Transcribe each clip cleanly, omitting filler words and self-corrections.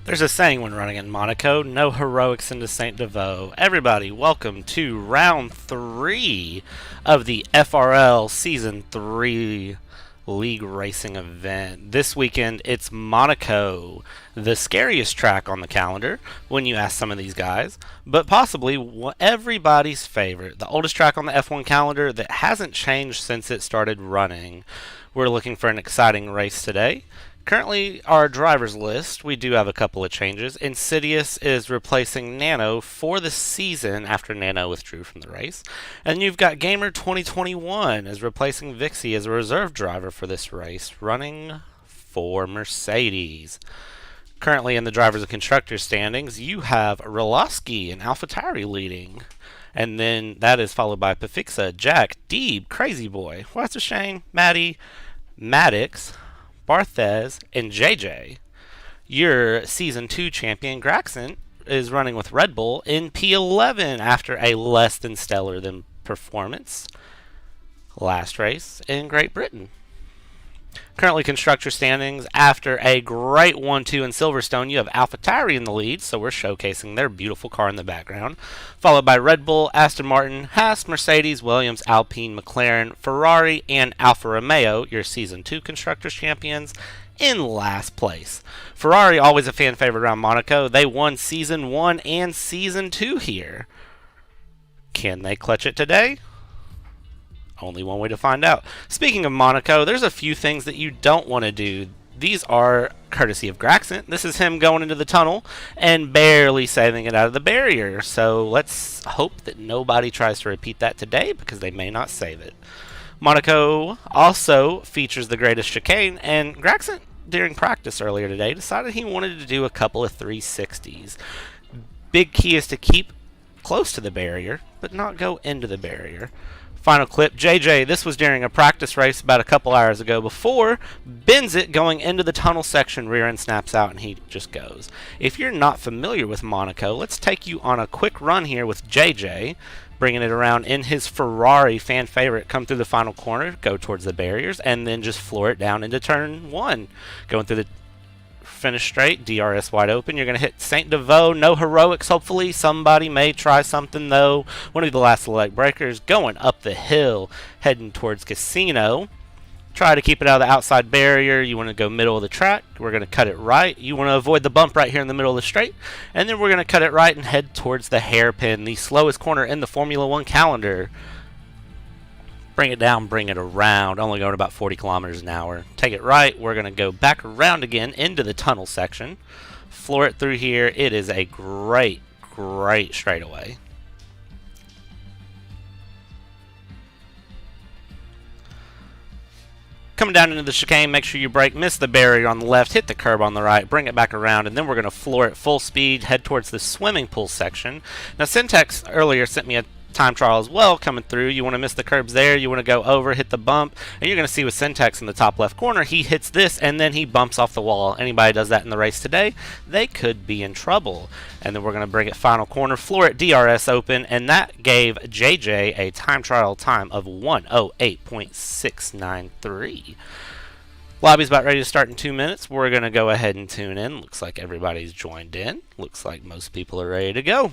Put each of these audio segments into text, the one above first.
There's a saying when running in Monaco, no heroics into Saint Devoe. Everybody, welcome to round 3 of the FRL Season 3 League Racing event. This weekend, it's Monaco, the scariest track on the calendar when you ask some of these guys, but possibly everybody's favorite, the oldest track on the F1 calendar that hasn't changed since it started running. We're looking for an exciting race today. Currently, our drivers list, we do have a couple of changes. Insidious is replacing Nano for the season after Nano withdrew from the race. And you've got Gamer 2021 is replacing Vixie as a reserve driver for this race, running for Mercedes. Currently in the drivers and constructors standings, you have RoLoSky and AlphaTauri leading. And then that is followed by Pefixian, Jack, DEBE, Crazy Boy, WasserSchwein, Mattey, Maddox, BartheZ, and Dżej Dżej. Your Season 2 champion, Graxent, is running with Red Bull in P11 after a less than stellar than performance last race in Great Britain. Currently constructor standings, after a great 1-2 in Silverstone, you have AlphaTauri in the lead, so we're showcasing their beautiful car in the background, followed by Red Bull, Aston Martin, Haas, Mercedes, Williams, Alpine, McLaren, Ferrari, and Alfa Romeo, your Season 2 constructors champions, in last place. Ferrari, always a fan favorite around Monaco. They won Season 1 and Season 2 here. Can they clutch it today? Only one way to find out. Speaking of Monaco, there's a few things that you don't want to do. These are courtesy of Graxent. This is him going into the tunnel and barely saving it out of the barrier. So let's hope that nobody tries to repeat that today because they may not save it. Monaco also features the greatest chicane, and Graxent, during practice earlier today, decided he wanted to do a couple of 360s. Big key is to keep close to the barrier, but not go into the barrier. Final clip, Dżej Dżej, this was during a practice race about a couple hours ago before, bends it going into the tunnel section, rear end snaps out, and he just goes. If you're not familiar with Monaco, let's take you on a quick run here with Dżej Dżej, bringing it around in his Ferrari fan favorite, come through the final corner, go towards the barriers, and then just floor it down into turn 1. Going through the finish straight, DRS wide open. You're going to hit Saint Devoe, no heroics, hopefully. Somebody may try something, though. One of the last leg breakers, going up the hill, heading towards Casino. Try to keep it out of the outside barrier. You want to go middle of the track. We're going to cut it right. You want to avoid the bump right here in the middle of the straight. And then we're going to cut it right and head towards the hairpin, the slowest corner in the Formula 1 calendar. Bring it down, bring it around, only going about 40 kilometers an hour. Take it right, we're going to go back around again into the tunnel section. Floor it through here. It is a great straightaway. Coming down into the chicane, make sure you brake, miss the barrier on the left, hit the curb on the right, bring it back around, and then we're going to floor it full speed, head towards the swimming pool section. Now, SenTeX earlier sent me a time trial as well coming through. You want to miss the curbs there, you want to go over, hit the bump, and you're going to see with SenTeX in the top left corner, he hits this and then he bumps off the wall. Anybody does that in the race today, they could be in trouble. And then we're going to bring it final corner, floor it DRS open, and that gave Dżej Dżej a time trial time of 1:08.693. Lobby's about ready to start in 2 minutes. We're going to go ahead and tune in. Looks like everybody's joined in. Looks like most people are ready to go.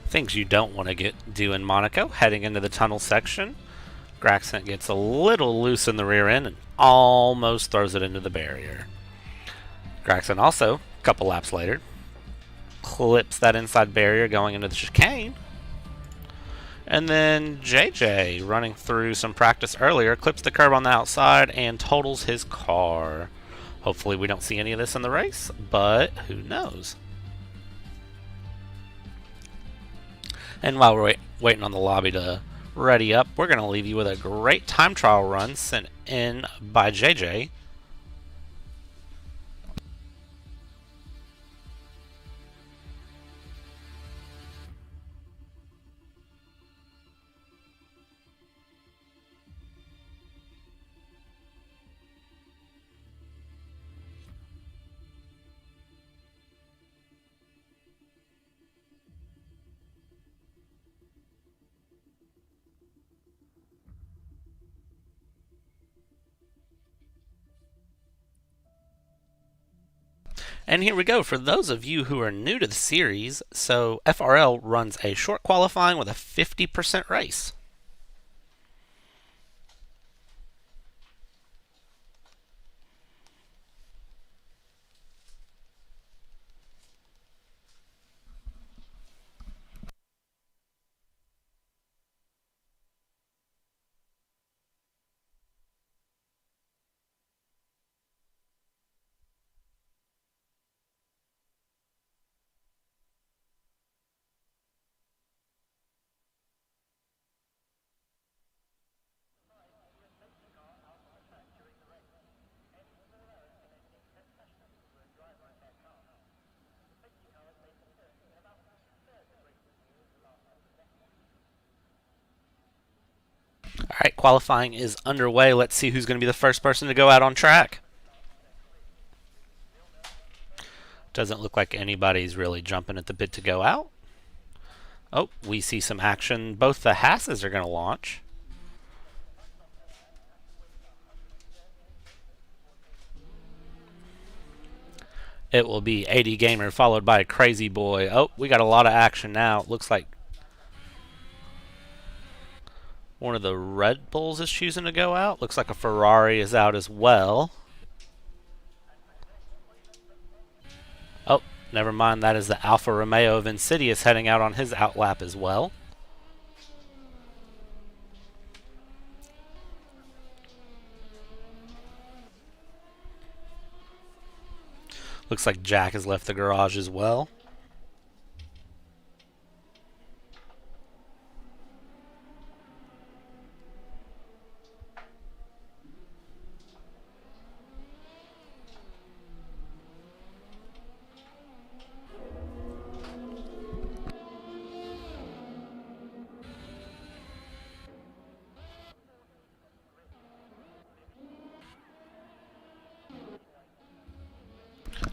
Things you don't want to do in Monaco. Heading into the tunnel section, Graxent gets a little loose in the rear end and almost throws it into the barrier. Graxent also, a couple laps later, clips that inside barrier going into the chicane. And then Dżej Dżej, running through some practice earlier, clips the curb on the outside and totals his car. Hopefully we don't see any of this in the race, but who knows? And while we're waiting on the lobby to ready up, we're going to leave you with a great time trial run sent in by Dżej Dżej. And here we go. For those of you who are new to the series, so FRL runs a short qualifying with a 50% race. Alright, qualifying is underway. Let's see who's going to be the first person to go out on track. Doesn't look like anybody's really jumping at the bit to go out. Oh, we see some action. Both the Hasses are going to launch. It will be AD Gamer followed by Crazy Boy. Oh, we got a lot of action now. It looks like one of the Red Bulls is choosing to go out. Looks like a Ferrari is out as well. Oh, never mind. That is the Alfa Romeo of Insidious heading out on his outlap as well. Looks like Jack has left the garage as well.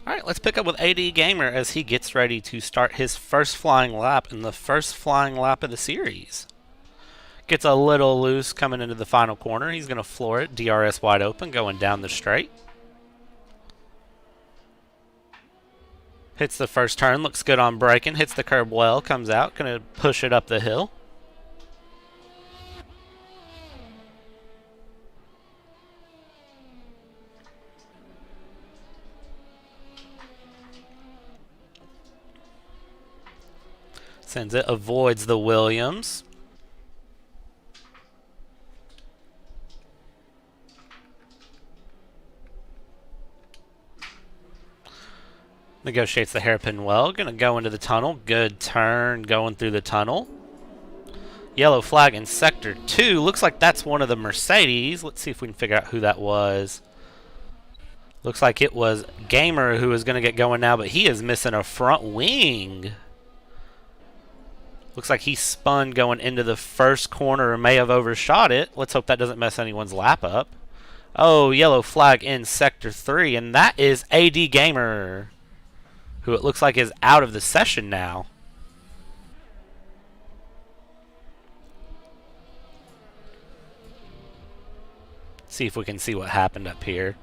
Alright, let's pick up with AD Gamer as he gets ready to start his first flying lap in the first flying lap of the series. Gets a little loose coming into the final corner. He's going to floor it. DRS wide open going down the straight. Hits the first turn. Looks good on braking. Hits the curb well. Comes out. Going to push it up the hill. Sends it. Avoids the Williams. Negotiates the hairpin well. Going to go into the tunnel. Good turn going through the tunnel. Yellow flag in Sector 2. Looks like that's one of the Mercedes. Let's see if we can figure out who that was. Looks like it was Gamer who is going to get going now, but he is missing a front wing. Looks like he spun going into the first corner and may have overshot it. Let's hope that doesn't mess anyone's lap up. Oh, yellow flag in Sector 3, and that is AD Gamer, who it looks like is out of the session now. See if we can see what happened up here.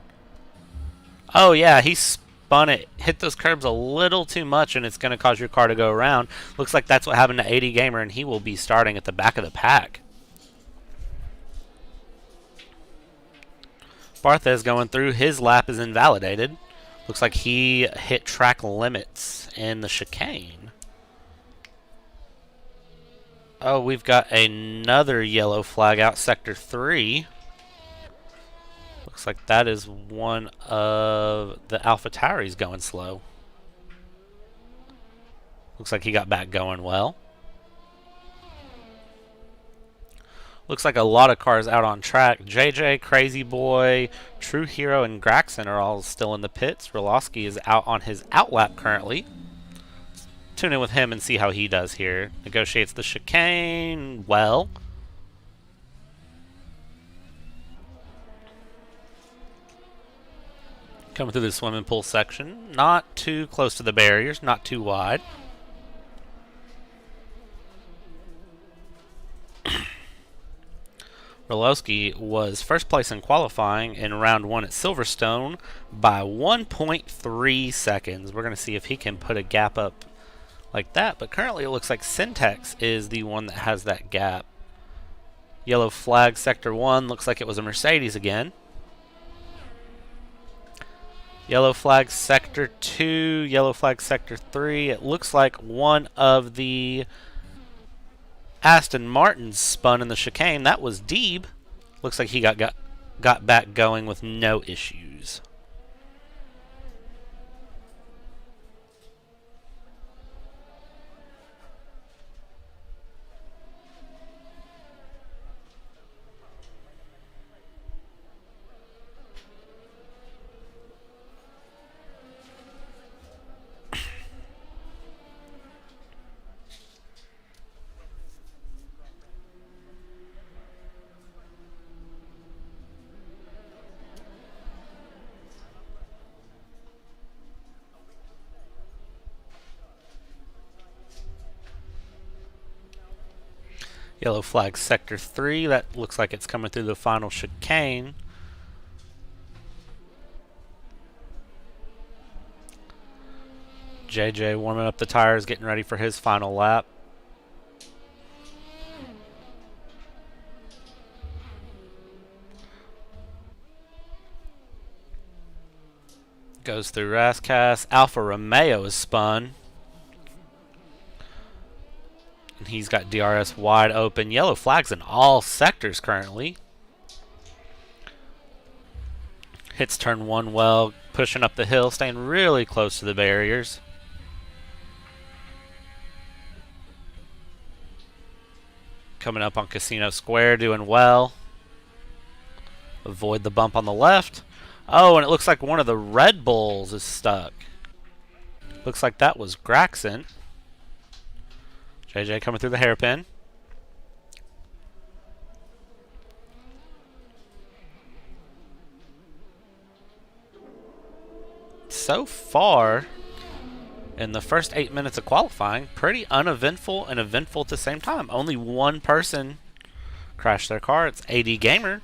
Oh, yeah, he spun spun it, hit those curbs a little too much, and it's going to cause your car to go around. Looks like that's what happened to 80 Gamer, and he will be starting at the back of the pack. BartheZ going through. His lap is invalidated. Looks like he hit track limits in the chicane. Oh, we've got another yellow flag out, Sector 3. Looks like that is one of the AlphaTauris going slow. Looks like he got back going well. Looks like a lot of cars out on track. Dżej Dżej, Crazy Boy, TrueHERO, and Graxent are all still in the pits. RoLoSky is out on his outlap currently. Let's tune in with him and see how he does here. Negotiates the chicane well. Coming through the swimming pool section. Not too close to the barriers, not too wide. RoLoSky was first place in qualifying in round 1 at Silverstone by 1.3 seconds. We're going to see if he can put a gap up like that, but currently it looks like SenTeX is the one that has that gap. Yellow flag Sector 1, looks like it was a Mercedes again. Yellow flag Sector 2, yellow flag Sector 3. It looks like one of the Aston Martins spun in the chicane. That was DEBE. Looks like he got back going with no issues. Yellow flag Sector 3. That looks like it's coming through the final chicane. Dżej Dżej warming up the tires, getting ready for his final lap. Goes through Rascas. Alfa Romeo is spun. And he's got DRS wide open. Yellow flags in all sectors currently. Hits turn 1 well. Pushing up the hill. Staying really close to the barriers. Coming up on Casino Square. Doing well. Avoid the bump on the left. Oh, and it looks like one of the Red Bulls is stuck. Looks like that was Graxent. Dżej Dżej coming through the hairpin. So far, in the first 8 minutes of qualifying, pretty uneventful and eventful at the same time. Only one person crashed their car. It's 80 Gamer.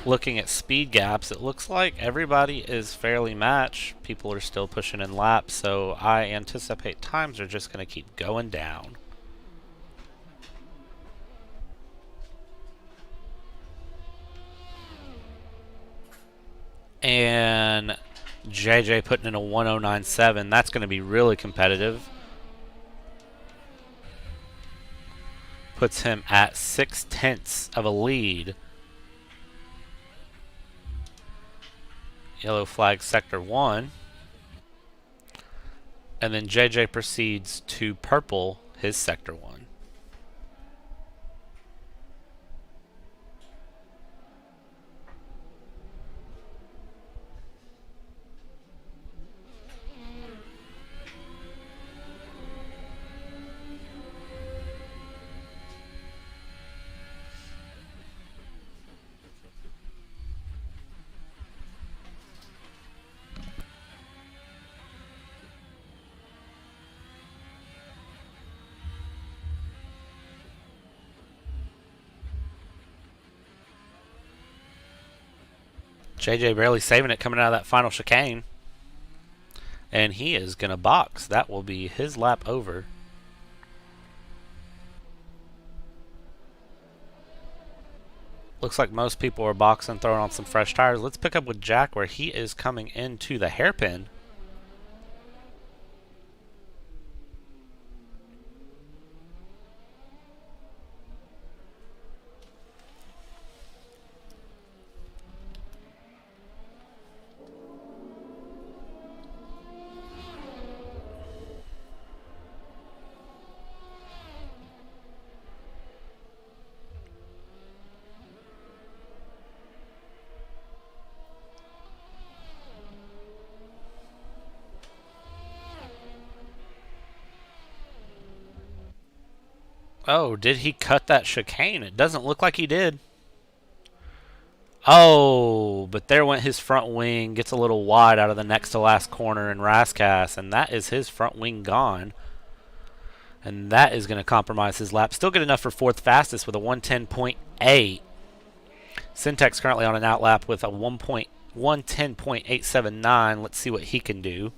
Looking at speed gaps, it looks like everybody is fairly matched. People are still pushing in laps, so I anticipate times are just going to keep going down. And Dżej Dżej putting in a 1:09.7. That's going to be really competitive. Puts him at 0.6 of a lead. Yellow flag Sector 1. And then Dżej Dżej proceeds to purple his Sector 1. Dżej Dżej barely saving it coming out of that final chicane. And he is going to box. That will be his lap over. Looks like most people are boxing, throwing on some fresh tires. Let's pick up with Jack where he is coming into the hairpin. Oh, did he cut that chicane? It doesn't look like he did. Oh, but there went his front wing. Gets a little wide out of the next to last corner in Rascass, and that is his front wing gone. And that is going to compromise his lap. Still good enough for fourth fastest with a 110.8. SenTeX currently on an outlap with a 110.879. Let's see what he can do.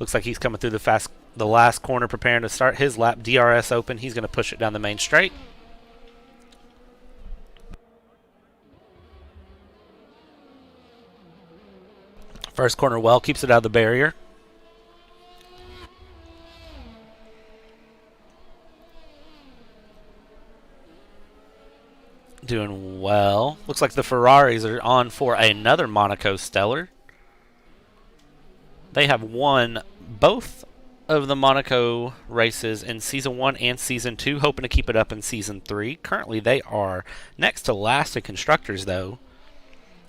Looks like he's coming through the last corner preparing to start his lap. DRS open. He's going to push it down the main straight. First corner well, keeps it out of the barrier. Doing well. Looks like the Ferraris are on for another Monaco Stellar. They have won both of the Monaco races in Season 1 and Season 2, hoping to keep it up in Season 3. Currently, they are next to last in Constructors, though,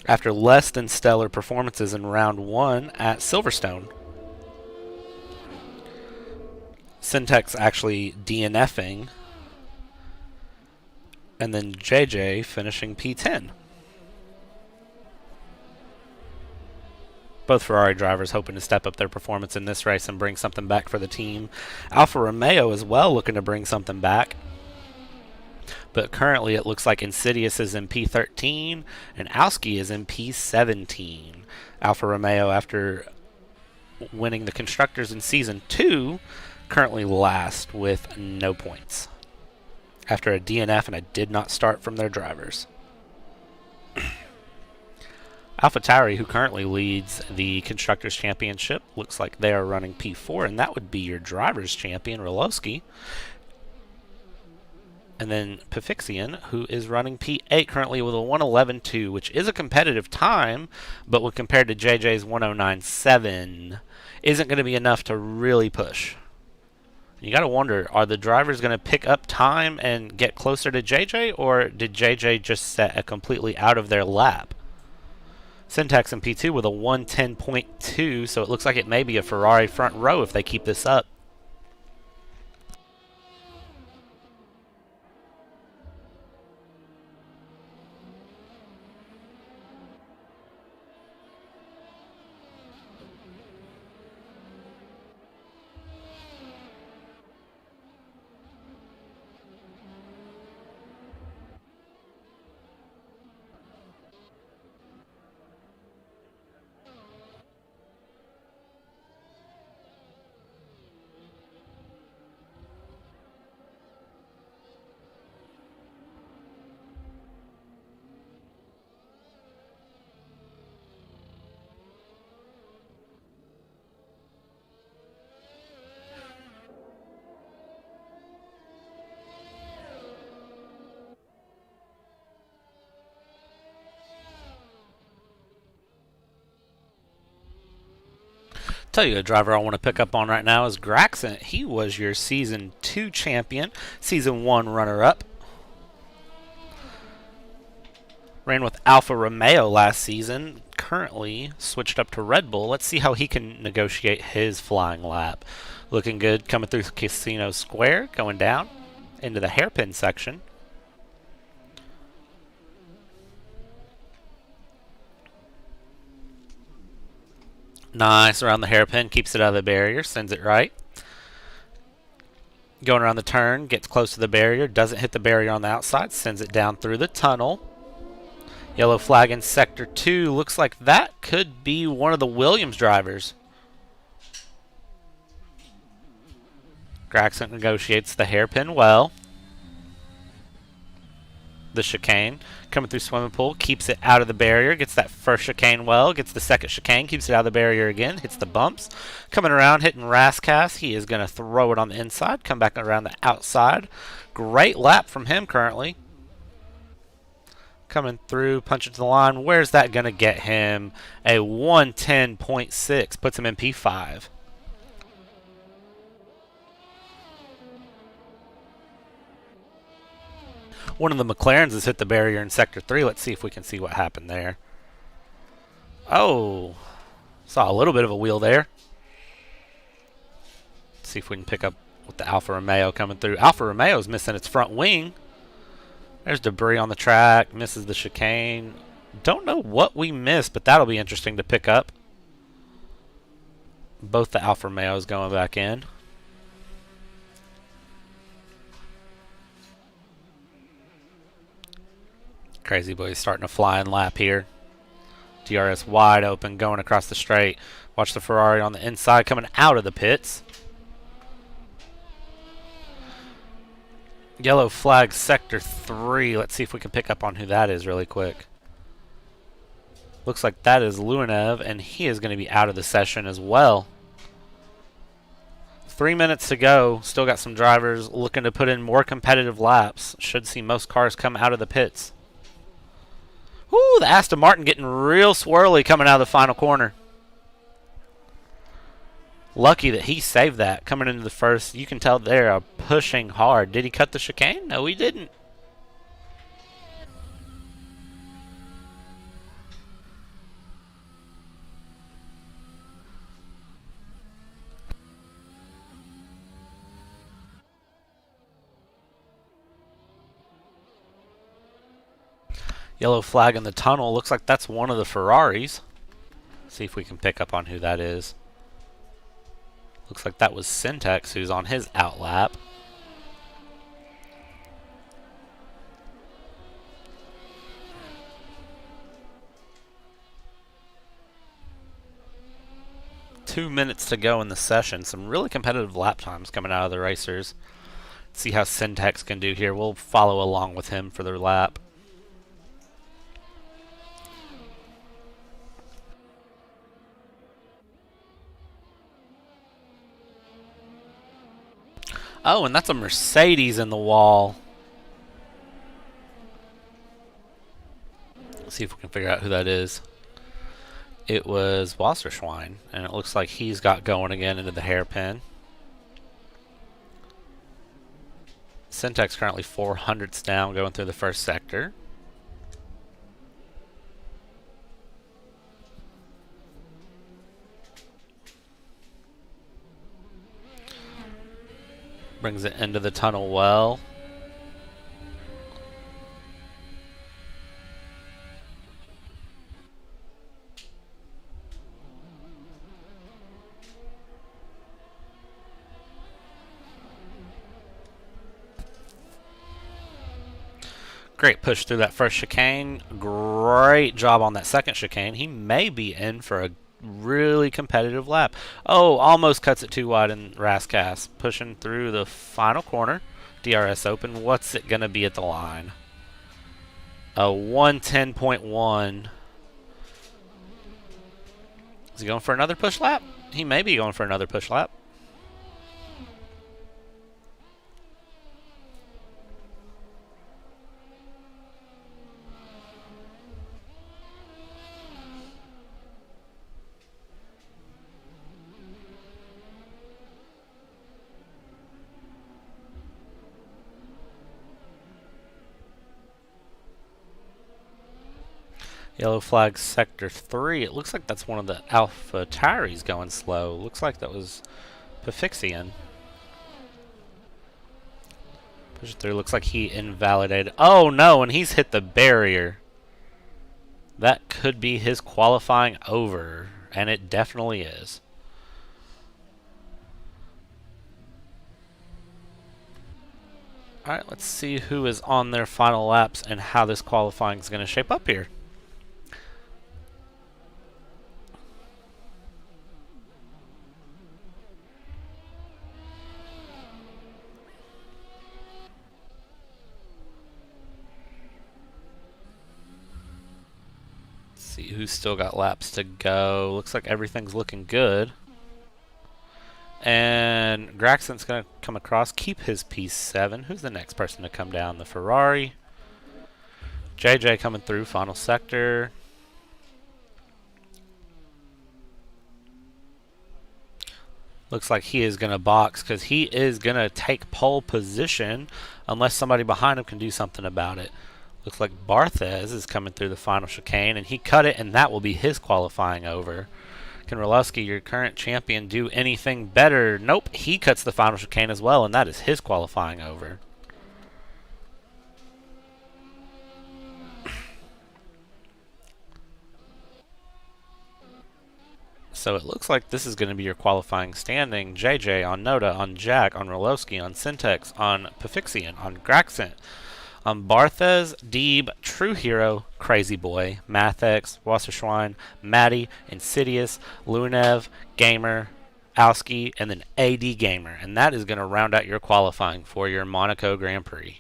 after less than stellar performances in Round 1 at Silverstone. SenTeX actually DNFing, and then Dżej Dżej finishing P10. Both Ferrari drivers hoping to step up their performance in this race and bring something back for the team. Alfa Romeo as well looking to bring something back. But currently it looks like Insidious is in P13 and Owski is in P17. Alfa Romeo, after winning the Constructors in Season 2, currently last with no points after a DNF and a did not start from their drivers. AlphaTauri, who currently leads the Constructors' Championship, looks like they are running P4, and that would be your Drivers' Champion, RoLoSky. And then Pefixian, who is running P8 currently with a 111.2, which is a competitive time, but when compared to Dżej Dżej's 109.7, isn't going to be enough to really push. You got to wonder, are the drivers going to pick up time and get closer to Dżej Dżej, or did Dżej Dżej just set a completely out of their lap? SenTeX in P2 with a 110.2, so it looks like it may be a Ferrari front row if they keep this up. Tell you a driver I want to pick up on right now is Graxent. He was your Season 2 champion, Season 1 runner-up. Ran with Alfa Romeo last season, currently switched up to Red Bull. Let's see how he can negotiate his flying lap. Looking good coming through Casino Square, going down into the hairpin section. Nice around the hairpin, keeps it out of the barrier, sends it right. Going around the turn, gets close to the barrier, doesn't hit the barrier on the outside, sends it down through the tunnel. Yellow flag in Sector 2. Looks like that could be one of the Williams drivers. Graxent negotiates the hairpin well. The chicane coming through swimming pool, keeps it out of the barrier, gets that first chicane well, gets the second chicane, keeps it out of the barrier again, hits the bumps. Coming around, hitting Rascas. He is going to throw it on the inside, come back around the outside. Great lap from him currently. Coming through, punching to the line. Where's that going to get him? A 110.6, puts him in P5. One of the McLarens has hit the barrier in Sector 3. Let's see if we can see what happened there. Oh, saw a little bit of a wheel there. Let's see if we can pick up with the Alfa Romeo coming through. Alfa Romeo's missing its front wing. There's debris on the track. Misses the chicane. Don't know what we missed, but that'll be interesting to pick up. Both the Alfa Romeos going back in. Crazy Boy's starting a flying lap here. DRS wide open, going across the straight. Watch the Ferrari on the inside coming out of the pits. Yellow flag Sector 3. Let's see if we can pick up on who that is really quick. Looks like that is Luoniev, and he is going to be out of the session as well. 3 minutes to go. Still got some drivers looking to put in more competitive laps. Should see most cars come out of the pits. Woo, the Aston Martin getting real swirly coming out of the final corner. Lucky that he saved that coming into the first. You can tell they're pushing hard. Did he cut the chicane? No, he didn't. Yellow flag in the tunnel. Looks like that's one of the Ferraris. See if we can pick up on who that is. Looks like that was SenTeX who's on his outlap. Two minutes to go in the session. Some really competitive lap times coming out of the racers. Let's see how SenTeX can do here. We'll follow along with him for their lap. Oh, and that's a Mercedes in the wall. Let's see if we can figure out who that is. It was WasserSchwein, and it looks like he's got going again into the hairpin. SenTeX currently 400ths down going through the first sector. Brings it into the tunnel well. Great push through that first chicane. Great job on that second chicane. He may be in for a really competitive lap. Oh, almost cuts it too wide in Rascas. Pushing through the final corner. DRS open. What's it going to be at the line? A 110.1. Is he going for another push lap? He may be going for another push lap. Yellow flag sector 3. It looks like that's one of the Alpha Tauris going slow. Looks like that was Pefixian. Push it through. Looks like he invalidated. Oh no, and he's hit the barrier. That could be his qualifying over. And it definitely is. Alright, let's see who is on their final laps and how this qualifying is going to shape up here. see who's still got laps to go. Looks like everything's looking good. And Graxent's going to come across, keep his P7. Who's the next person to come down? The Ferrari. Dżej Dżej coming through, final sector. Looks like he is going to box because he is going to take pole position unless somebody behind him can do something about it. Looks like BartheZ is coming through the final chicane, and he cut it, and that will be his qualifying over. Can RoLoSky, your current champion, do anything better? Nope, he cuts the final chicane as well, and that is his qualifying over. So it looks like this is going to be your qualifying standing. Dżej Dżej on Noda, on Jack, on RoLoSky, on SenTeX, on Pefixian, on Graxent, on BartheZ, DEBE, TrueHERO, Crazy Boy, Mattey, WasserSchwein, Mattey, Insidious, Luoniev, Gamer, Owski, and then AD Gamer. And that is going to round out your qualifying for your Monaco Grand Prix.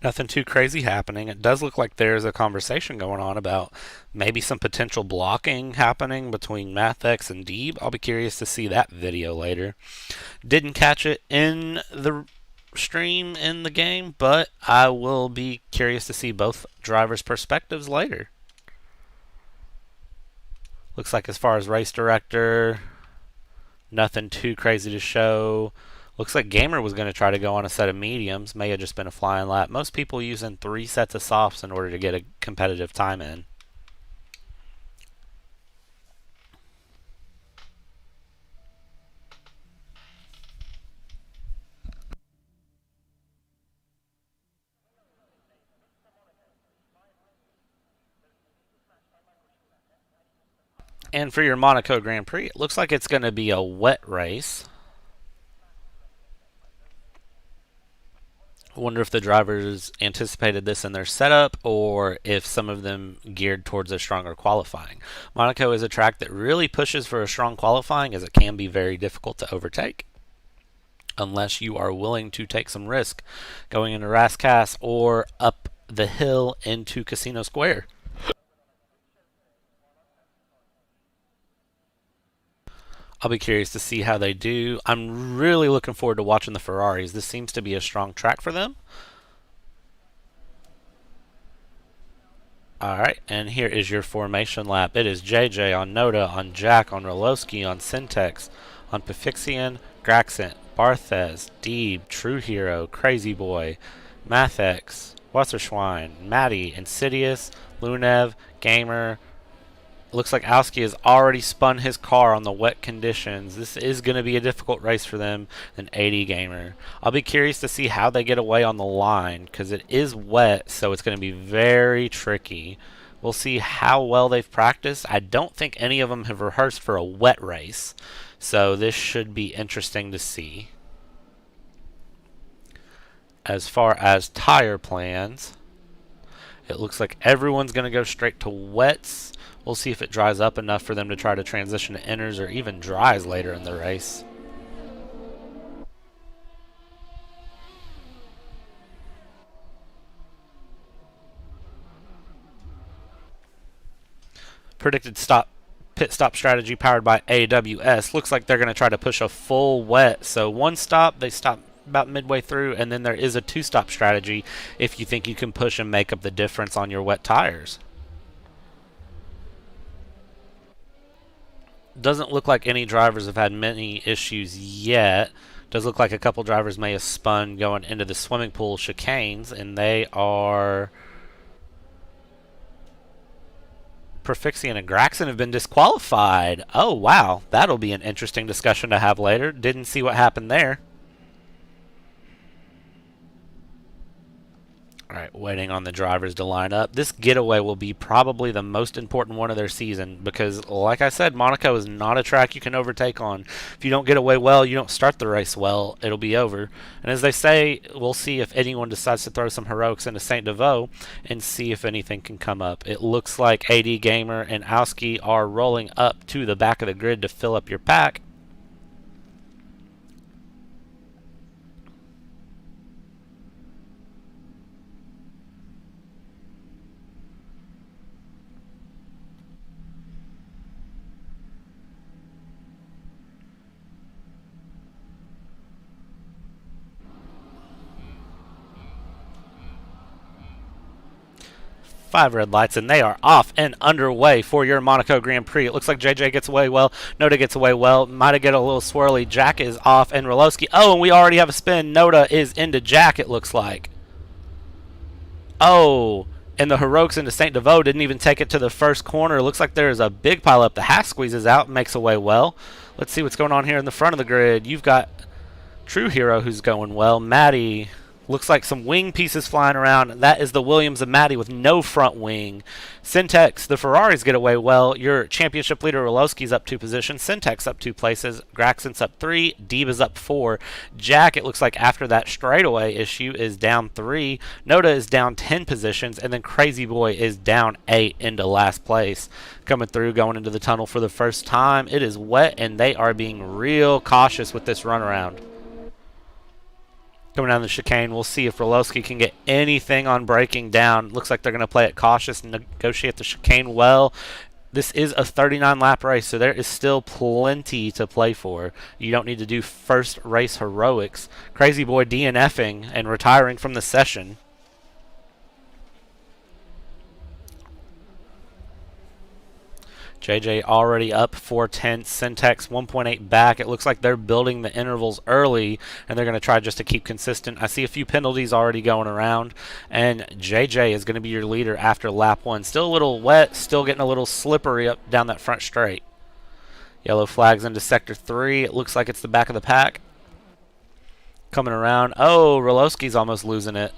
Nothing too crazy happening. It does look like there's a conversation going on about maybe some potential blocking happening between Mattey and DEBE. I'll be curious to see that video later. Didn't catch it in the stream in the game, but I will be curious to see both drivers' perspectives later. Looks like as far as race director, nothing too crazy to show. Looks like Gamer was going to try to go on a set of mediums. May have just been a flying lap. Most people using 3 sets of softs in order to get a competitive time in. And for your Monaco Grand Prix, it looks like it's going to be a wet race. I wonder if the drivers anticipated this in their setup or if some of them geared towards a stronger qualifying. Monaco is a track that really pushes for a strong qualifying, as it can be very difficult to overtake unless you are willing to take some risk going into Rascasse or up the hill into Casino Square. I'll be curious to see how they do. I'm really looking forward to watching the Ferraris. This seems to be a strong track for them. Alright, and here is your formation lap. It is Dżej Dżej on Noda, on Jack, on RoLoSky, on SenTeX, on Pefixian, Graxent, BartheZ, DEBE, TrueHERO, Crazy Boy, Mattey, WasserSchwein, Mattey, Insidious, Luoniev, Gamer. Looks like Owski has already spun his car on the wet conditions. This is going to be a difficult race for them. An 80 Gamer. I'll be curious to see how they get away on the line because it is wet, so it's going to be very tricky. We'll see how well they've practiced. I don't think any of them have rehearsed for a wet race, so this should be interesting to see. As far as tire plans, it looks like everyone's going to go straight to wets. We'll see if it dries up enough for them to try to transition to inners or even dries later in the race. Predicted pit stop strategy powered by AWS. Looks like they're going to try to push a full wet. So one stop, they stop about midway through, and then there is a 2-stop strategy if you think you can push and make up the difference on your wet tires. Doesn't look like any drivers have had many issues yet. Does look like a couple drivers may have spun going into the swimming pool chicanes, and they are Pefixian and Graxent have been disqualified. Oh wow, that'll be an interesting discussion to have later. Didn't see what happened there. Alright, waiting on the drivers to line up. This getaway will be probably the most important one of their season because, like I said, Monaco is not a track you can overtake on. If you don't get away well, you don't start the race well, it'll be over. And as they say, we'll see if anyone decides to throw some heroics into St. Devoe and see if anything can come up. It looks like AD Gamer and Owski are rolling up to the back of the grid to fill up your pack. Five red lights, and they are off and underway for your Monaco Grand Prix. It looks like Dżej Dżej gets away well. Noda gets away well. Might get a little swirly. Jack is off, and RoLoSky. Oh, and we already have a spin. Noda is into Jack, it looks like. Oh, and the heroics into St. Devoe didn't even take it to the first corner. It looks like there's a big pile up. The half squeezes out, makes away well. Let's see what's going on here in the front of the grid. You've got TrueHERO who's going well. Mattey. Looks like some wing pieces flying around. That is the Williams of Mattey with no front wing. SenTeX, the Ferraris get away well. Your championship leader, RoLoSky's up 2 positions. SenTeX up 2 places. Graxent's up 3. DEBE is up 4. Jack, it looks like after that straightaway issue, is down 3. Noda is down 10 positions. And then Crazy Boy is down 8 into last place. Coming through, going into the tunnel for the first time. It is wet, and they are being real cautious with this runaround. Coming down the chicane, we'll see if RoLoSky can get anything on breaking down. Looks like they're going to play it cautious and negotiate the chicane well. This is a 39-lap race, so there is still plenty to play for. You don't need to do first race heroics. Crazy Boy DNFing and retiring from the session. Dżej Dżej already up 4/10. SenTeX 1.8 back. It looks like they're building the intervals early, and they're going to try just to keep consistent. I see a few penalties already going around, and Dżej Dżej is going to be your leader after lap 1. Still a little wet, still getting a little slippery up down that front straight. Yellow flags into sector 3. It looks like it's the back of the pack. Coming around. Oh, RoLoSky's almost losing it.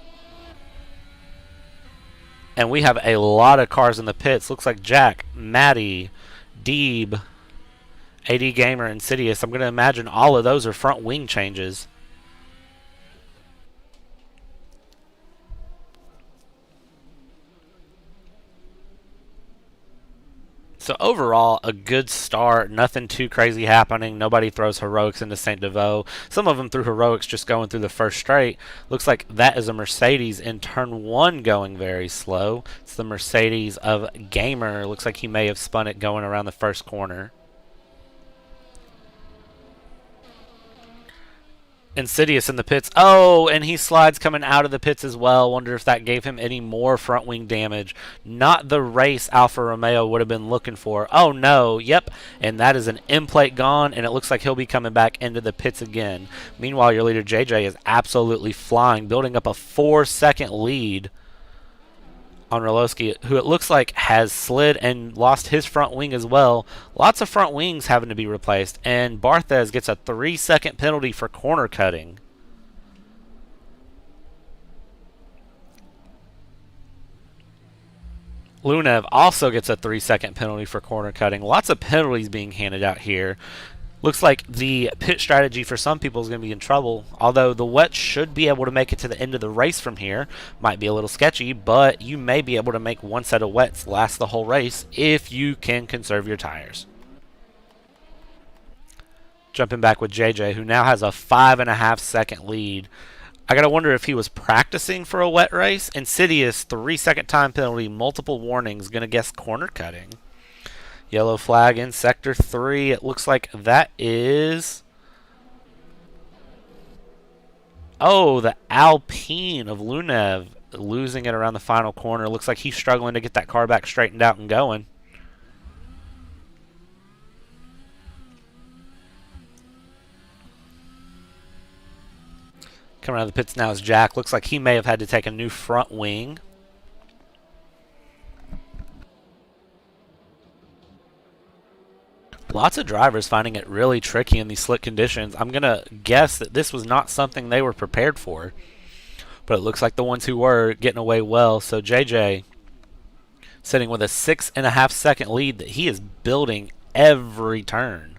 And we have a lot of cars in the pits. Looks like Jack, Mattey, DEBE, AD Gamer, Insidious. I'm going to imagine all of those are front wing changes. So overall, a good start. Nothing too crazy happening. Nobody throws heroics into St. Devoe. Some of them threw heroics just going through the first straight. Looks like that is a Mercedes in turn 1 going very slow. It's the Mercedes of Gamer. Looks like he may have spun it going around the first corner. Insidious in the pits. Oh, and he slides coming out of the pits as well. Wonder if that gave him any more front wing damage. Not the race Alfa Romeo would have been looking for. Oh, no. Yep. And that is an end plate gone, and it looks like he'll be coming back into the pits again. Meanwhile, your leader, Dżej Dżej, is absolutely flying, building up a 4-second lead on RoLoSky, who it looks like has slid and lost his front wing as well. Lots of front wings having to be replaced, and BartheZ gets a 3-second penalty for corner cutting. Luoniev also gets a 3-second penalty for corner cutting. Lots of penalties being handed out here. Looks like the pit strategy for some people is going to be in trouble, although the wet should be able to make it to the end of the race from here. Might be a little sketchy, but you may be able to make one set of wets last the whole race if you can conserve your tires. Jumping back with Dżej Dżej, who now has a 5.5-second lead. I got to wonder if he was practicing for a wet race. Insidious, 3-second time penalty, multiple warnings, going to guess corner cutting. Yellow flag in sector 3. It looks like that is... oh, the Alpine of Luoniev losing it around the final corner. Looks like he's struggling to get that car back straightened out and going. Coming out of the pits now is Jack. Looks like he may have had to take a new front wing. Lots of drivers finding it really tricky in these slick conditions. I'm going to guess that this was not something they were prepared for. But it looks like the ones who were getting away well. So Dżej Dżej sitting with a 6.5 second lead that he is building every turn.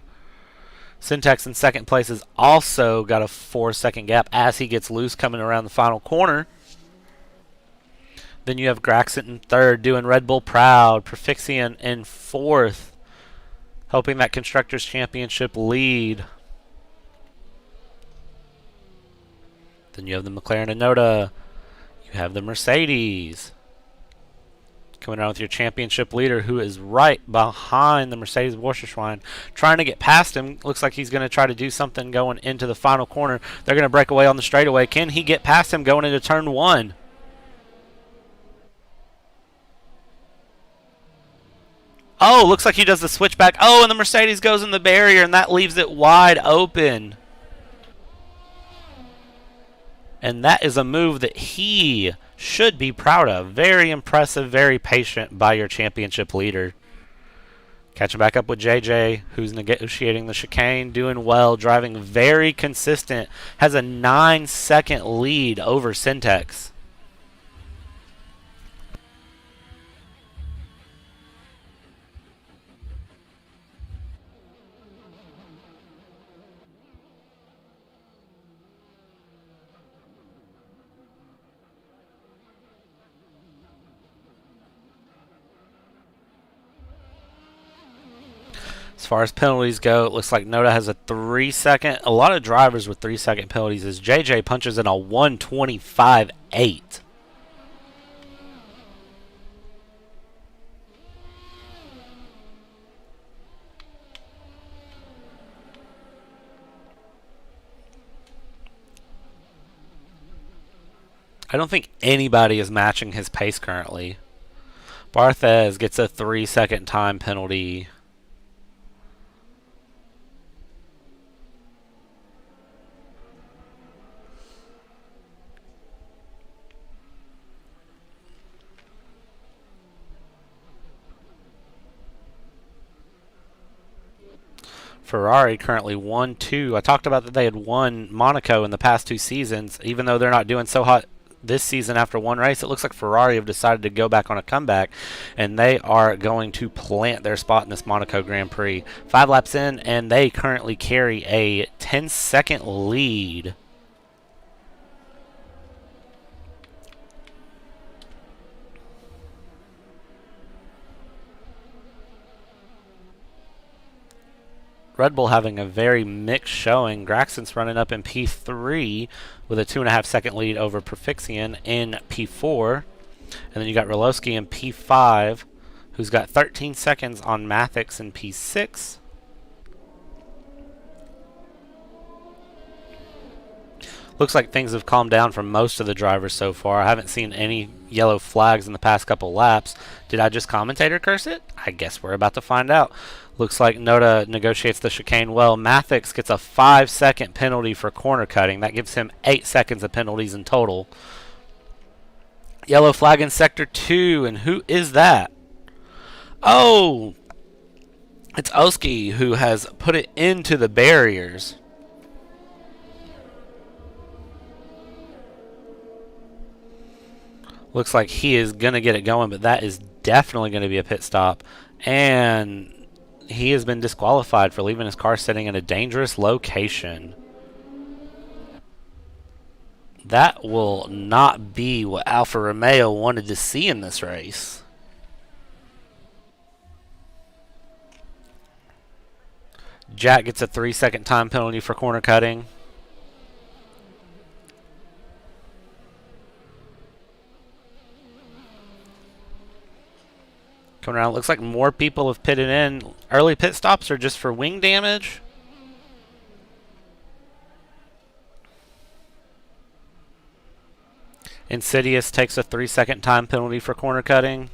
SenTeX in second place has also got a 4-second gap as he gets loose coming around the final corner. Then you have Graxent in third, doing Red Bull proud. Pefixian in fourth, helping that Constructors' Championship lead. Then you have the McLaren Inoda. You have the Mercedes. Coming around with your championship leader, who is right behind the Mercedes WasserSchwein, trying to get past him. Looks like he's going to try to do something going into the final corner. They're going to break away on the straightaway. Can he get past him going into turn one? Oh, looks like he does the switchback. Oh, and the Mercedes goes in the barrier, and that leaves it wide open. And that is a move that he should be proud of. Very impressive, very patient by your championship leader. Catching back up with Dżej Dżej, who's negotiating the chicane, doing well, driving very consistent. Has a 9-second lead over SenTeX. As far as penalties go, it looks like Noda has a 3-second. A lot of drivers with 3-second penalties as Dżej Dżej punches in a 1:25.8. I don't think anybody is matching his pace currently. BartheZ gets a 3-second time penalty. Ferrari currently 1-2. I talked about that they had won Monaco in the past 2 seasons. Even though they're not doing so hot this season after one race, it looks like Ferrari have decided to go back on a comeback, and they are going to plant their spot in this Monaco Grand Prix. 5 laps in, and they currently carry a 10-second lead. Red Bull having a very mixed showing. Graxent's running up in P3 with a 2.5-second lead over Pefixian in P4. And then you got RoLoSky in P5, who's got 13 seconds on Mattey in P6. Looks like things have calmed down for most of the drivers so far. I haven't seen any yellow flags in the past couple laps. Did I just commentator curse it? I guess we're about to find out. Looks like Noda negotiates the chicane well. Mattey gets a 5-second penalty for corner cutting. That gives him 8 seconds of penalties in total. Yellow flag in Sector 2, and who is that? Oh! It's Owski who has put it into the barriers. Looks like he is going to get it going, but that is definitely going to be a pit stop. And he has been disqualified for leaving his car sitting in a dangerous location. That will not be what Alfa Romeo wanted to see in this race. Jack gets a 3-second time penalty for corner cutting. Coming around, looks like more people have pitted in. Early pit stops are just for wing damage. Insidious takes a 3-second time penalty for corner cutting.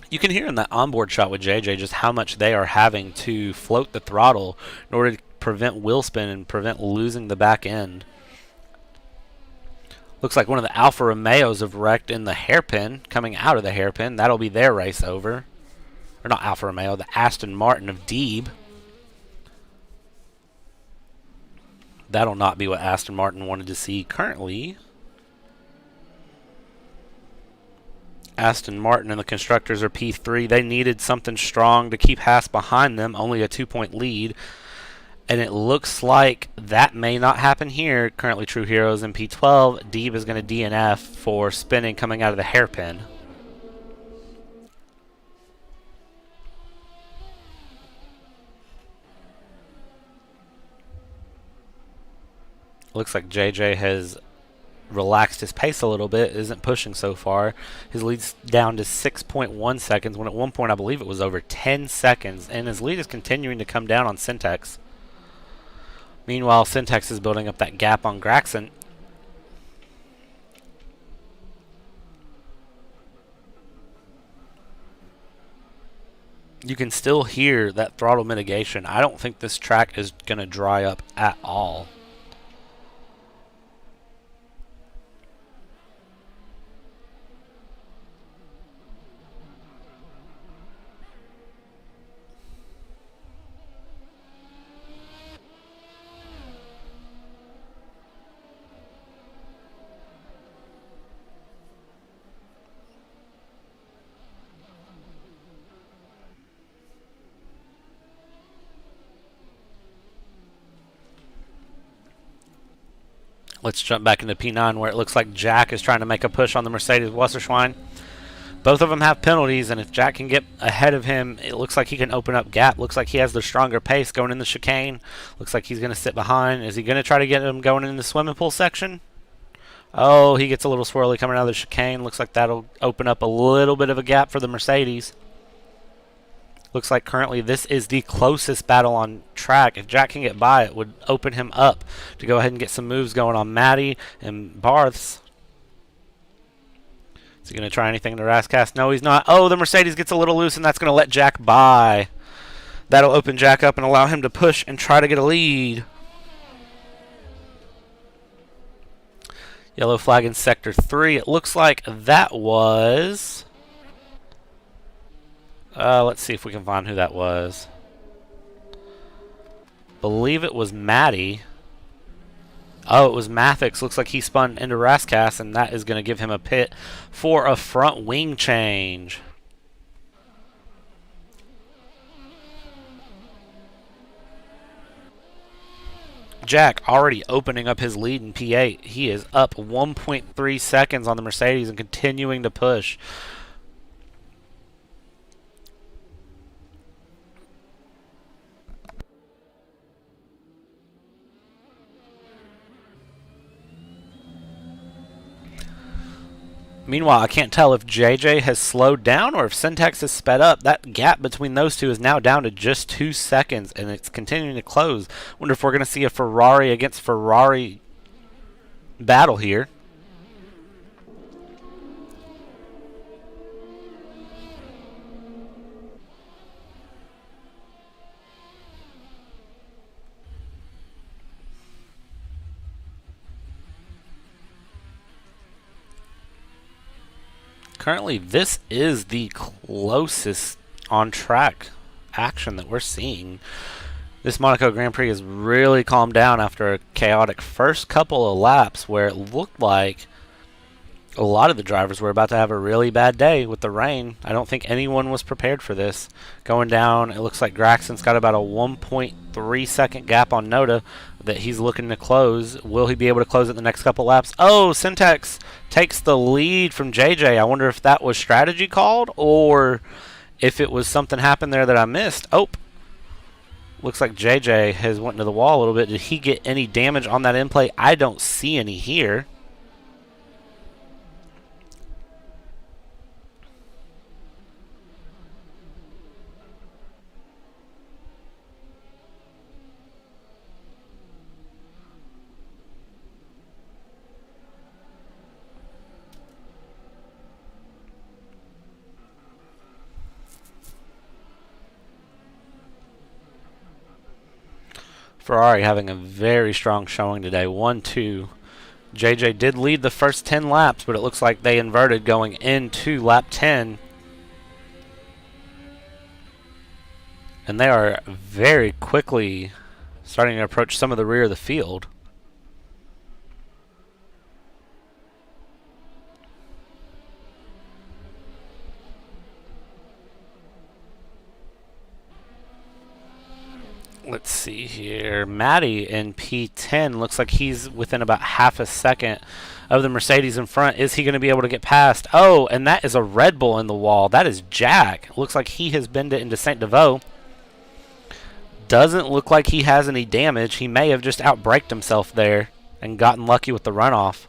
You can hear in that onboard shot with Dżej Dżej just how much they are having to float the throttle in order to prevent wheel spin and prevent losing the back end. Looks like one of the Alfa Romeos have wrecked in the hairpin, coming out of the hairpin. That'll be their race over. or not Alfa Romeo, the Aston Martin of DEBE. That'll not be what Aston Martin wanted to see currently. Aston Martin and the constructors are P3. They needed something strong to keep Haas behind them, only a 2-point lead. And it looks like that may not happen here. Currently TrueHERO is in P12. DEBE is going to DNF for spinning coming out of the hairpin. Looks like Dżej Dżej has relaxed his pace a little bit, isn't pushing so far. His lead's down to 6.1 seconds, when at one point I believe it was over 10 seconds, and his lead is continuing to come down on SenTeX. Meanwhile, SenTeX is building up that gap on Graxent. You can still hear that throttle mitigation. I don't think this track is going to dry up at all. Let's jump back into P9 where it looks like Jack is trying to make a push on the Mercedes WasserSchwein. Both of them have penalties, and if Jack can get ahead of him, it looks like he can open up gap. Looks like he has the stronger pace going in the chicane. Looks like he's going to sit behind. Is he going to try to get him going in the swimming pool section? Oh, he gets a little swirly coming out of the chicane. Looks like that'll open up a little bit of a gap for the Mercedes. Looks like currently this is the closest battle on track. If Jack can get by, it would open him up to go ahead and get some moves going on Mattey and BartheZ. Is he going to try anything to Rascast? No, he's not. Oh, the Mercedes gets a little loose, and that's going to let Jack by. That'll open Jack up and allow him to push and try to get a lead. Yellow flag in Sector 3. It looks like that was... let's see if we can find who that was. Believe it was Mattey. Oh, it was Mattey. Looks like he spun into Rascast, and that is going to give him a pit for a front wing change. Jack already opening up his lead in P8. He is up 1.3 seconds on the Mercedes and continuing to push. Meanwhile, I can't tell if Dżej Dżej has slowed down or if SenTeX has sped up. That gap between those two is now down to just 2 seconds, and it's continuing to close. Wonder if we're going to see a Ferrari against Ferrari battle here. Currently, this is the closest on-track action that we're seeing. This Monaco Grand Prix has really calmed down after a chaotic first couple of laps where it looked like a lot of the drivers were about to have a really bad day with the rain. I don't think anyone was prepared for this. Going down, it looks like Graxent's got about a 1.3 second gap on Noda that he's looking to close. Will he be able to close it the next couple laps? Oh, SenTeX takes the lead from Dżej Dżej. I wonder if that was strategy called or if it was something happened there that I missed. Oh, looks like Dżej Dżej has went into the wall a little bit. Did he get any damage on that in play? I don't see any here. Ferrari having a very strong showing today. 1-2. Dżej Dżej did lead the first 10 laps, but it looks like they inverted going into lap 10. And they are very quickly starting to approach some of the rear of the field. Let's see here. Mattey in P10 looks like he's within about half a second of the Mercedes in front. Is he going to be able to get past? Oh, and that is a Red Bull in the wall. That is Jack. Looks like he has bent it into Saint Devoe. Doesn't look like he has any damage. He may have just outbraked himself there and gotten lucky with the runoff.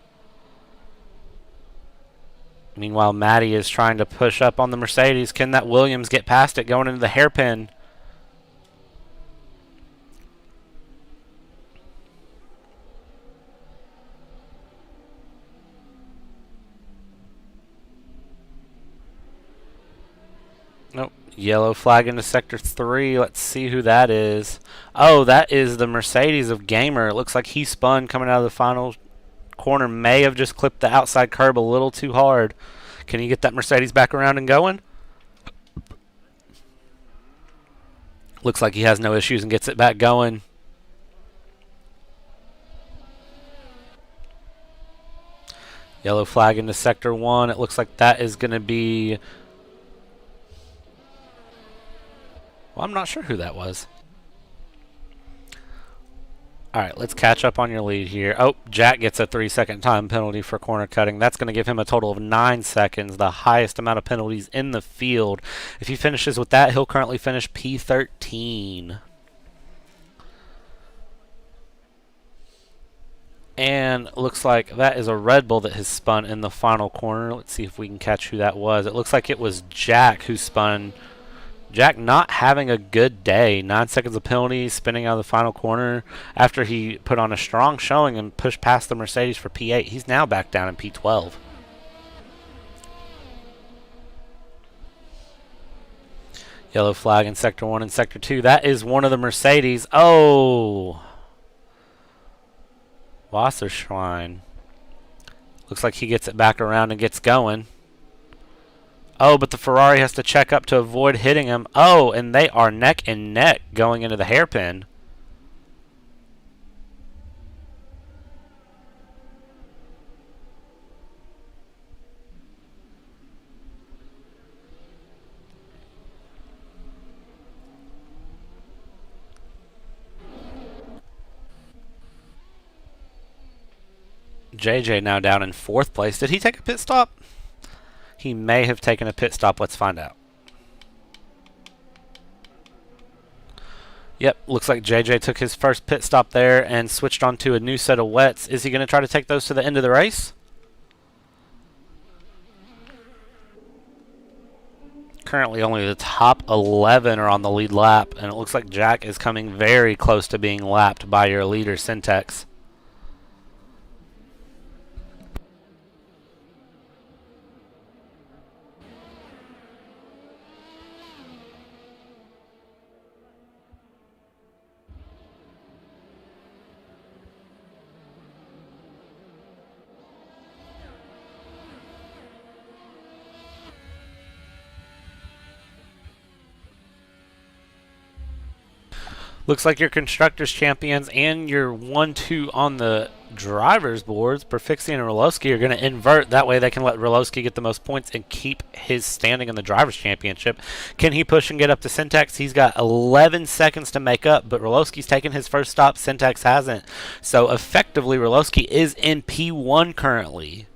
Meanwhile, Mattey is trying to push up on the Mercedes. Can that Williams get past it going into the hairpin? Nope. Yellow flag into Sector 3. Let's see who that is. Oh, that is the Mercedes of Gamer. It looks like he spun coming out of the final corner. May have just clipped the outside curb a little too hard. Can he get that Mercedes back around and going? Looks like he has no issues and gets it back going. Yellow flag into Sector 1. It looks like that is going to be... Well, I'm not sure who that was. Alright, let's catch up on your lead here. Oh, Jack gets a 3-second time penalty for corner cutting. That's going to give him a total of 9 seconds, the highest amount of penalties in the field. If he finishes with that, he'll currently finish P13. And looks like that is a Red Bull that has spun in the final corner. Let's see if we can catch who that was. It looks like it was Jack who spun. Jack not having a good day. 9 seconds of penalty, spinning out of the final corner after he put on a strong showing and pushed past the Mercedes for P8. He's now back down in P12. Yellow flag in Sector 1 and Sector 2. That is one of the Mercedes. Oh! WasserSchwein. Looks like he gets it back around and gets going. Oh, but the Ferrari has to check up to avoid hitting him. Oh, and they are neck and neck going into the hairpin. Dżej Dżej now down in 4th place. Did he take a pit stop? He may have taken a pit stop. Let's find out. Yep, looks like Dżej Dżej took his first pit stop there and switched on to a new set of wets. Is he going to try to take those to the end of the race? Currently only the top 11 are on the lead lap, and it looks like Jack is coming very close to being lapped by your leader, SenTeX. Looks like your Constructors Champions and your 1-2 on the drivers boards, Pefixian and RoLoSky, are going to invert. That way they can let RoLoSky get the most points and keep his standing in the Drivers' Championship. Can he push and get up to SenTeX? He's got 11 seconds to make up, but RoLoSky's taken his first stop. SenTeX hasn't. So effectively, RoLoSky is in P1 currently.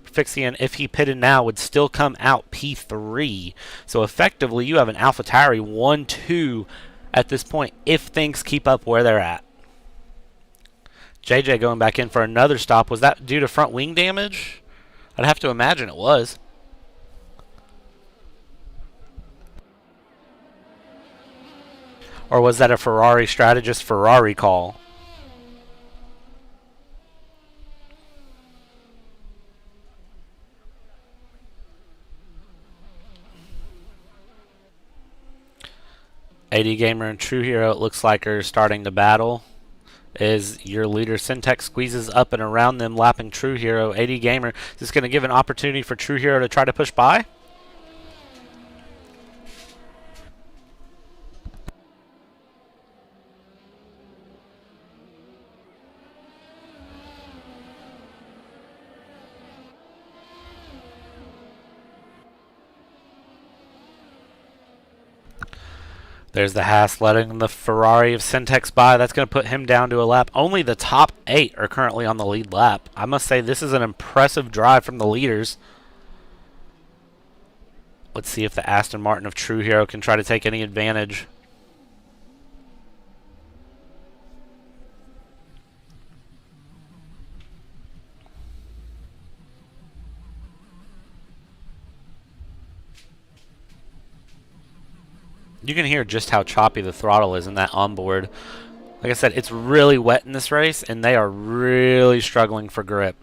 Pefixian, if he pitted now, would still come out P3. So effectively, you have an AlphaTauri 1-2 at this point, if things keep up where they're at. Dżej Dżej going back in for another stop. Was that due to front wing damage? I'd have to imagine it was. Or was that a Ferrari strategist Ferrari call? AD Gamer and TrueHERO, it looks like, are starting to battle. As your leader SenTeX squeezes up and around them, lapping TrueHERO. AD Gamer, is this going to give an opportunity for TrueHERO to try to push by? There's the Haas letting the Ferrari of SenTeX by. That's going to put him down to a lap. Only the top 8 are currently on the lead lap. I must say this is an impressive drive from the leaders. Let's see if the Aston Martin of TrueHERO can try to take any advantage. You can hear just how choppy the throttle is in that onboard. Like I said, it's really wet in this race, and they are really struggling for grip.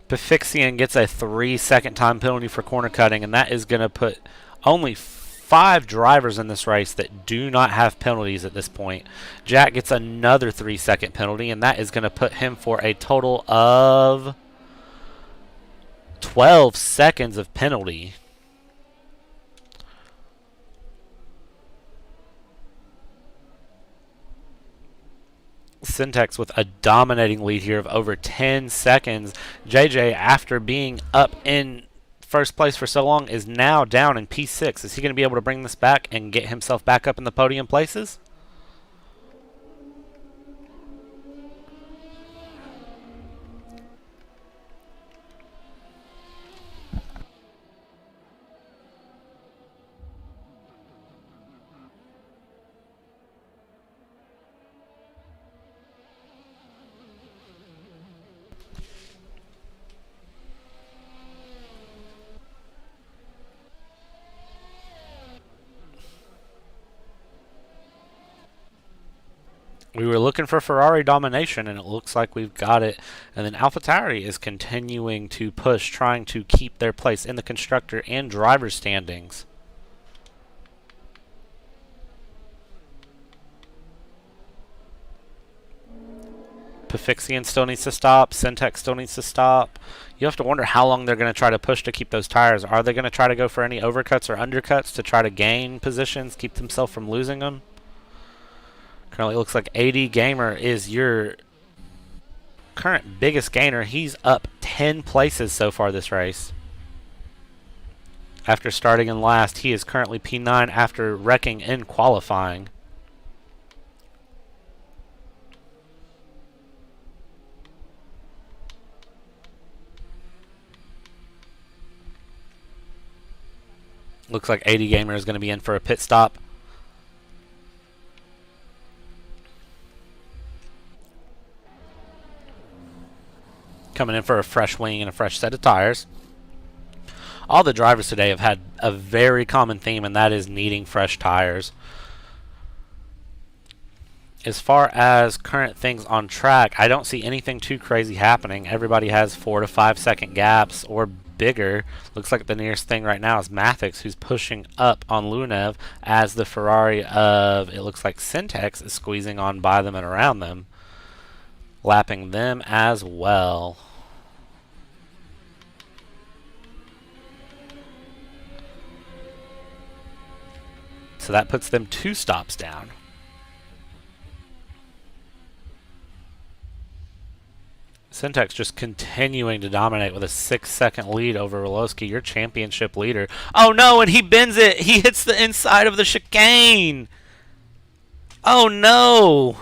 Pefixian gets a 3-second time penalty for corner cutting, and that is going to put only 5 drivers in this race that do not have penalties at this point. Jack gets another 3-second penalty, and that is going to put him for a total of 12 seconds of penalty. SenTeX with a dominating lead here of over 10 seconds. Dżej Dżej, after being up in first place for so long, is now down in P6. Is he going to be able to bring this back and get himself back up in the podium places? We were looking for Ferrari domination, and it looks like we've got it. And then AlphaTauri is continuing to push, trying to keep their place in the constructor and driver standings. Pefixian still needs to stop. SenTeX still needs to stop. You have to wonder how long they're going to try to push to keep those tires. Are they going to try to go for any overcuts or undercuts to try to gain positions, keep themselves from losing them? Currently, it looks like AD Gamer is your current biggest gainer. He's up 10 places so far this race. After starting in last, he is currently P9 after wrecking in qualifying. Looks like AD Gamer is going to be in for a pit stop. Coming in for a fresh wing and a fresh set of tires. All the drivers today have had a very common theme, and that is needing fresh tires. As far as current things on track, I don't see anything too crazy happening. Everybody has 4 to 5 second gaps or bigger. Looks like the nearest thing right now is Mattey, who's pushing up on Luoniev as the Ferrari of, it looks like SenTeX, is squeezing on by them and around them, lapping them as well. So that puts them 2 stops down. SenTeX just continuing to dominate with a 6-second lead over RoLoSky, your championship leader. Oh no, and he bends it. He hits the inside of the chicane. Oh no.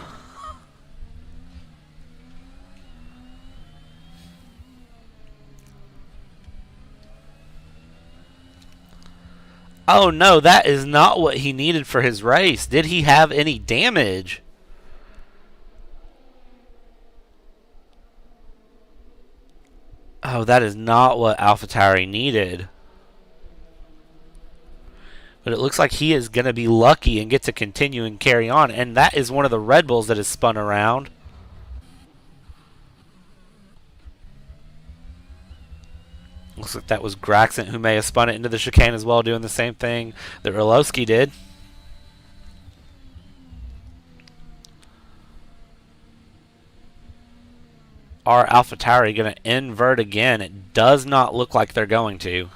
Oh no, that is not what he needed for his race. Did he have any damage? Oh, that is not what AlphaTauri needed. But it looks like he is going to be lucky and get to continue and carry on. And that is one of the Red Bulls that has spun around. Looks like that was Graxent who may have spun it into the chicane as well, doing the same thing that RoLoSky did. Are AlphaTauri going to invert again? It does not look like they're going to.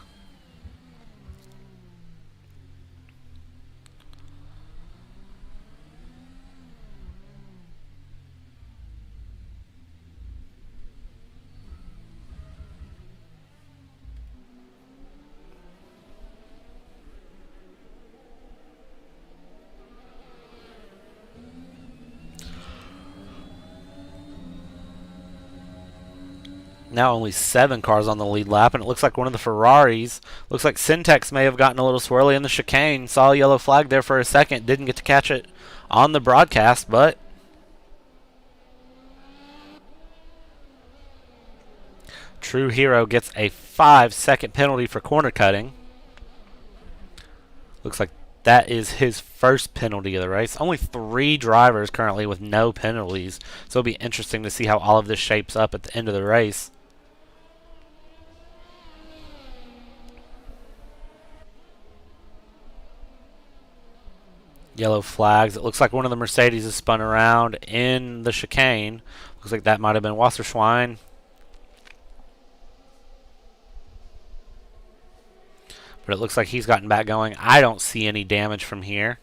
Now only 7 cars on the lead lap, and it looks like one of the Ferraris, looks like SenTeX may have gotten a little swirly in the chicane. Saw a yellow flag there for a second. Didn't get to catch it on the broadcast, but TrueHERO gets a 5-second penalty for corner cutting. Looks like that is his first penalty of the race. Only 3 drivers currently with no penalties, so it'll be interesting to see how all of this shapes up at the end of the race. Yellow flags. It looks like one of the Mercedes is spun around in the chicane. Looks like that might have been WasserSchwein. But it looks like he's gotten back going. I don't see any damage from here.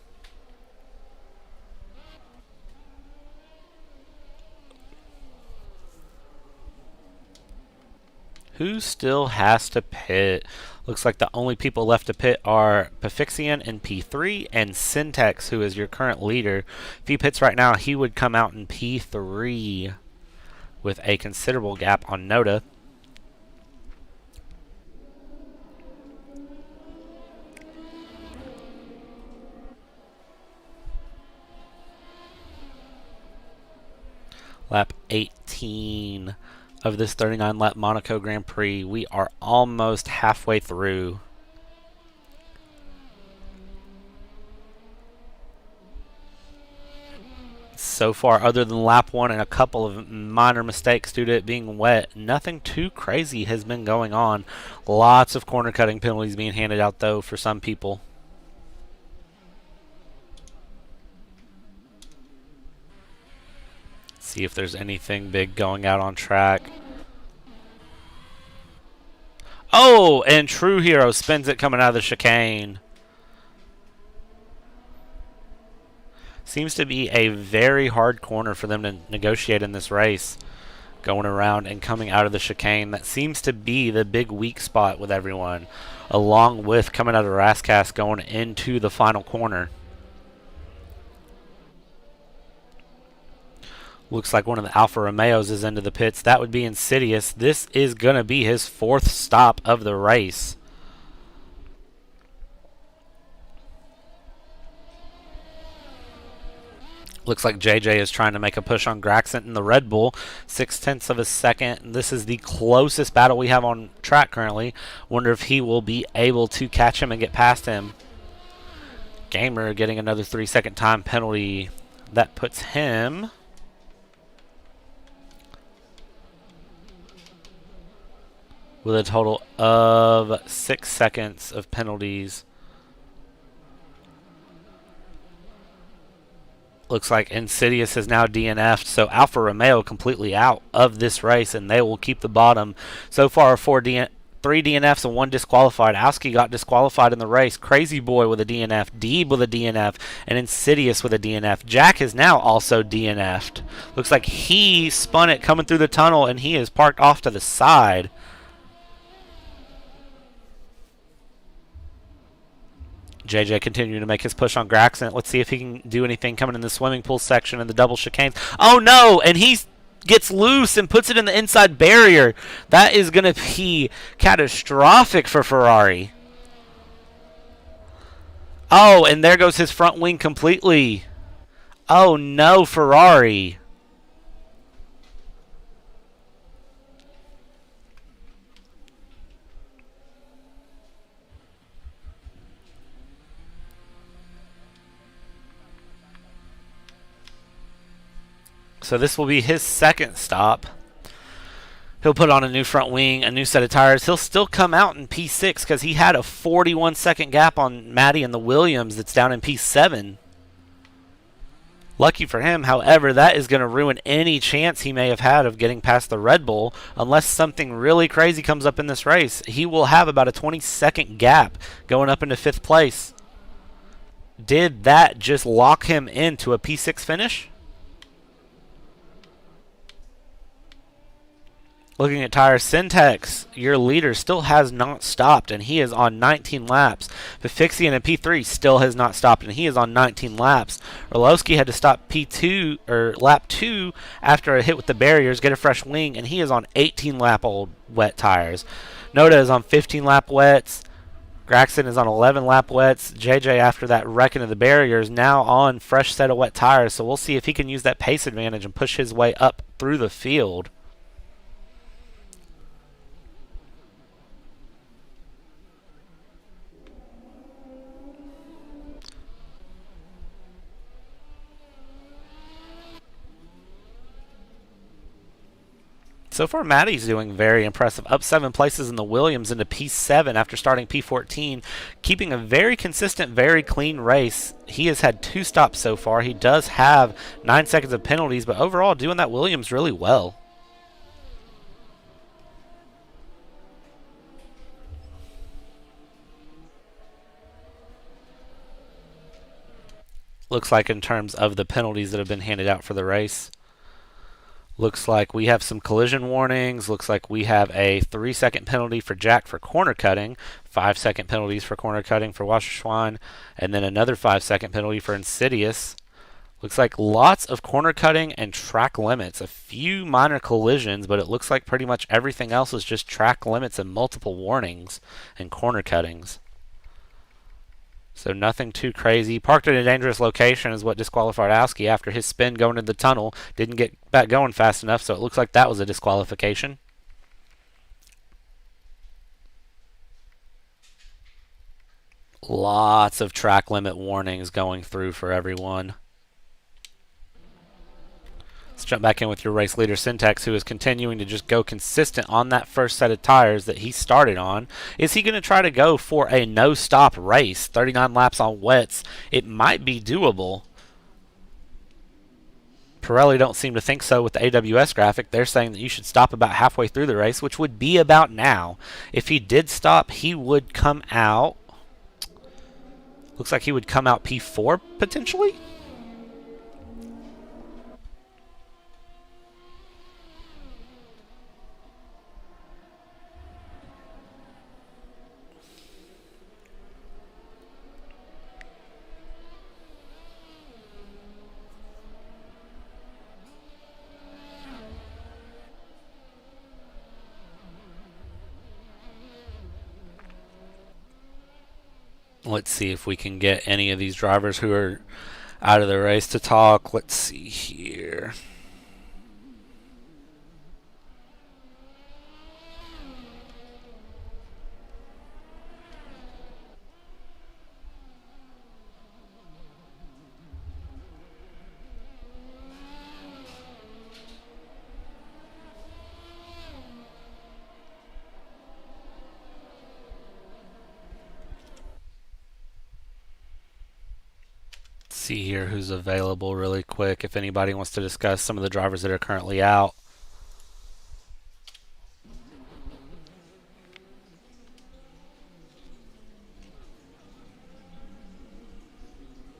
Who still has to pit? Looks like the only people left to pit are Pefixian in P3 and SenTeX, who is your current leader. If he pits right now, he would come out in P3 with a considerable gap on Noda. Lap 18 of this 39-lap Monaco Grand Prix. We are almost halfway through. So far, other than lap 1 and a couple of minor mistakes due to it being wet, nothing too crazy has been going on. Lots of corner cutting penalties being handed out, though, for some people. See if there's anything big going out on track. Oh, and TrueHERO spins it coming out of the chicane. Seems to be a very hard corner for them to negotiate in this race. Going around and coming out of the chicane. That seems to be the big weak spot with everyone. Along with coming out of Rascas going into the final corner. Looks like one of the Alfa Romeos is into the pits. That would be Insidious. This is going to be his 4th stop of the race. Looks like Dżej Dżej is trying to make a push on Graxent in the Red Bull. 0.6 of a second. This is the closest battle we have on track currently. Wonder if he will be able to catch him and get past him. Gamer getting another 3-second time penalty. That puts him with a total of 6 seconds of penalties. Looks like Insidious is now DNF'd, so Alfa Romeo completely out of this race, and they will keep the bottom. So far, 3 DNFs and 1 disqualified. Owski got disqualified in the race. Crazy Boy with a DNF, DEBE with a DNF, and Insidious with a DNF. Jack is now also DNF'd. Looks like he spun it coming through the tunnel, and he is parked off to the side. Dżej Dżej continuing to make his push on Graxent. Let's see if he can do anything coming in the swimming pool section and the double chicanes. Oh no! And he gets loose and puts it in the inside barrier. That is going to be catastrophic for Ferrari. Oh, and there goes his front wing completely. Oh no, Ferrari. So this will be his 2nd stop. He'll put on a new front wing, a new set of tires. He'll still come out in P6 because he had a 41-second gap on Mattey and the Williams that's down in P7. Lucky for him, however, that is going to ruin any chance he may have had of getting past the Red Bull unless something really crazy comes up in this race. He will have about a 20-second gap going up into 5th place. Did that just lock him into a P6 finish? Looking at tires, SenTeX, your leader, still has not stopped, and he is on 19 laps. Pefixian in P3 still has not stopped, and he is on 19 laps. RoLoSky had to stop P2 or lap 2 after a hit with the barriers, get a fresh wing, and he is on 18 lap old wet tires. Noda is on 15 lap wets. Graxent is on 11 lap wets. Dżej Dżej, after that wrecking of the barriers, now on fresh set of wet tires. So we'll see if he can use that pace advantage and push his way up through the field. So far, Mattey's doing very impressive. Up 7 places in the Williams into P7 after starting P14, keeping a very consistent, very clean race. He has had 2 stops so far. He does have 9 seconds of penalties, but overall doing that Williams really well. Looks like in terms of the penalties that have been handed out for the race. Looks like we have some collision warnings. Looks like we have a 3-second penalty for Jack for corner cutting, 5-second penalties for corner cutting for WasserSchwein, and then another 5-second penalty for Insidious. Looks like lots of corner cutting and track limits. A few minor collisions, but it looks like pretty much everything else is just track limits and multiple warnings and corner cuttings. So nothing too crazy. Parked in a dangerous location is what disqualified Owski after his spin going into the tunnel. Didn't get back going fast enough, so it looks like that was a disqualification. Lots of track limit warnings going through for everyone. Let's jump back in with your race leader, SenTeX, who is continuing to just go consistent on that first set of tires that he started on. Is he going to try to go for a no-stop race, 39 laps on wets? It might be doable. Pirelli don't seem to think so with the AWS graphic. They're saying that you should stop about halfway through the race, which would be about now. If he did stop, he would come out. Looks like he would come out P4 potentially. Let's see if we can get any of these drivers who are out of the race to talk. Let's see here. See here who's available really quick if anybody wants to discuss some of the drivers that are currently out.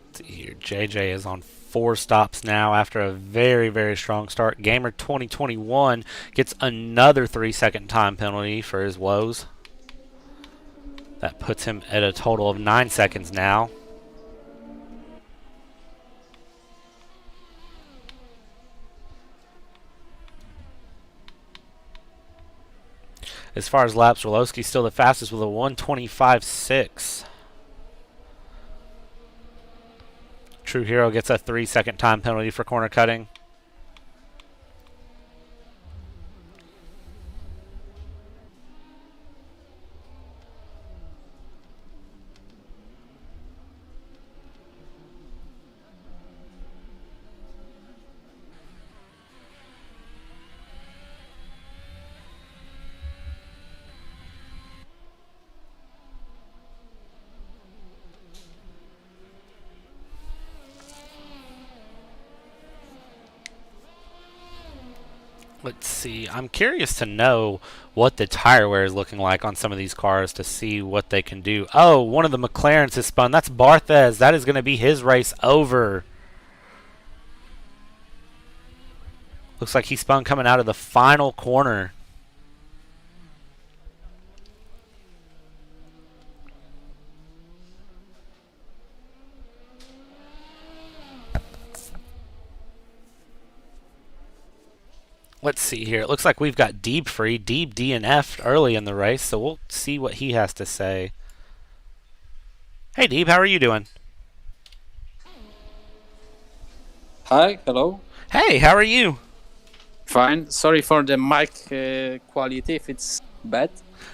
Let's see here, Dżej Dżej is on 4 stops now after a very, very strong start. Gamer 2021 gets another 3-second time penalty for his woes. That puts him at a total of 9 seconds now. As far as laps, RoLoSky still the fastest with a 1:25.6. TrueHERO gets a 3-second time penalty for corner cutting. Let's see. I'm curious to know what the tire wear is looking like on some of these cars to see what they can do. Oh, one of the McLarens has spun. That's BartheZ. That is going to be his race over. Looks like he spun coming out of the final corner. Let's see here. It looks like we've got DEBE free. DEBE DNF'd early in the race, so we'll see what he has to say. Hey, DEBE, how are you doing? Hi, hello. Hey, how are you? Fine. Sorry for the mic quality if it's bad.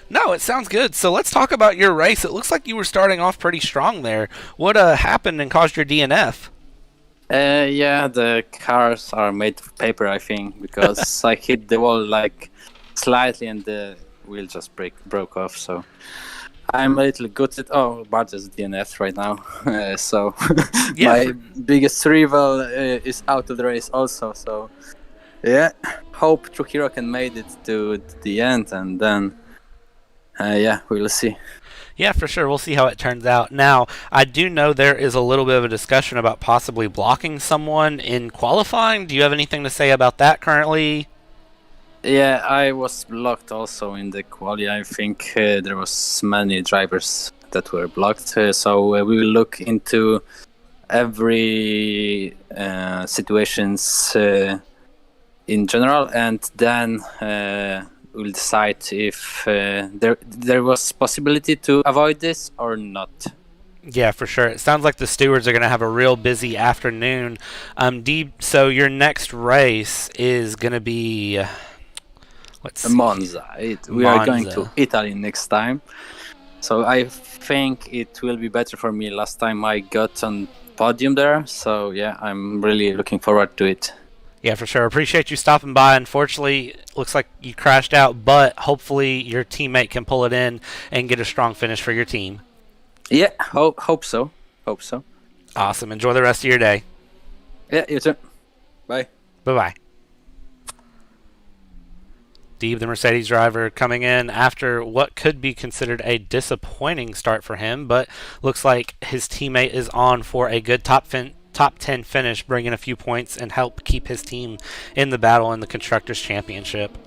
No, it sounds good. So let's talk about your race. It looks like you were starting off pretty strong there. What happened and caused your DNF? Yeah, the cars are made of paper, I think, because I hit the wall like slightly and the wheel just broke off. So I'm a little gutted. Oh, BartheZ DNF right now. So Yeah, my biggest rival is out of the race also. So yeah, hope TrueHERO can make it to the end, and then yeah, we'll see. Yeah, for sure. We'll see how it turns out. Now, I do know there is a little bit of a discussion about possibly blocking someone in qualifying. Do you have anything to say about that currently? Yeah, I was blocked also in the quali. I think there was many drivers that were blocked. So we will look into every situations in general, and then we'll decide if there was possibility to avoid this or not. Yeah, for sure. It sounds like the stewards are going to have a real busy afternoon. DEBE, so your next race is going to be... let's see. Monza. We are going to Italy next time. So I think it will be better for me. Last time I got on podium there. So yeah, I'm really looking forward to it. Yeah, for sure. Appreciate you stopping by. Unfortunately, looks like you crashed out, but hopefully your teammate can pull it in and get a strong finish for your team. Yeah, hope so. Hope so. Awesome. Enjoy the rest of your day. Yeah, you too. Bye. Bye-bye. DEBE, the Mercedes driver, coming in after what could be considered a disappointing start for him, but looks like his teammate is on for a good top 10 finish, bring in a few points and help keep his team in the battle in the Constructors' Championship.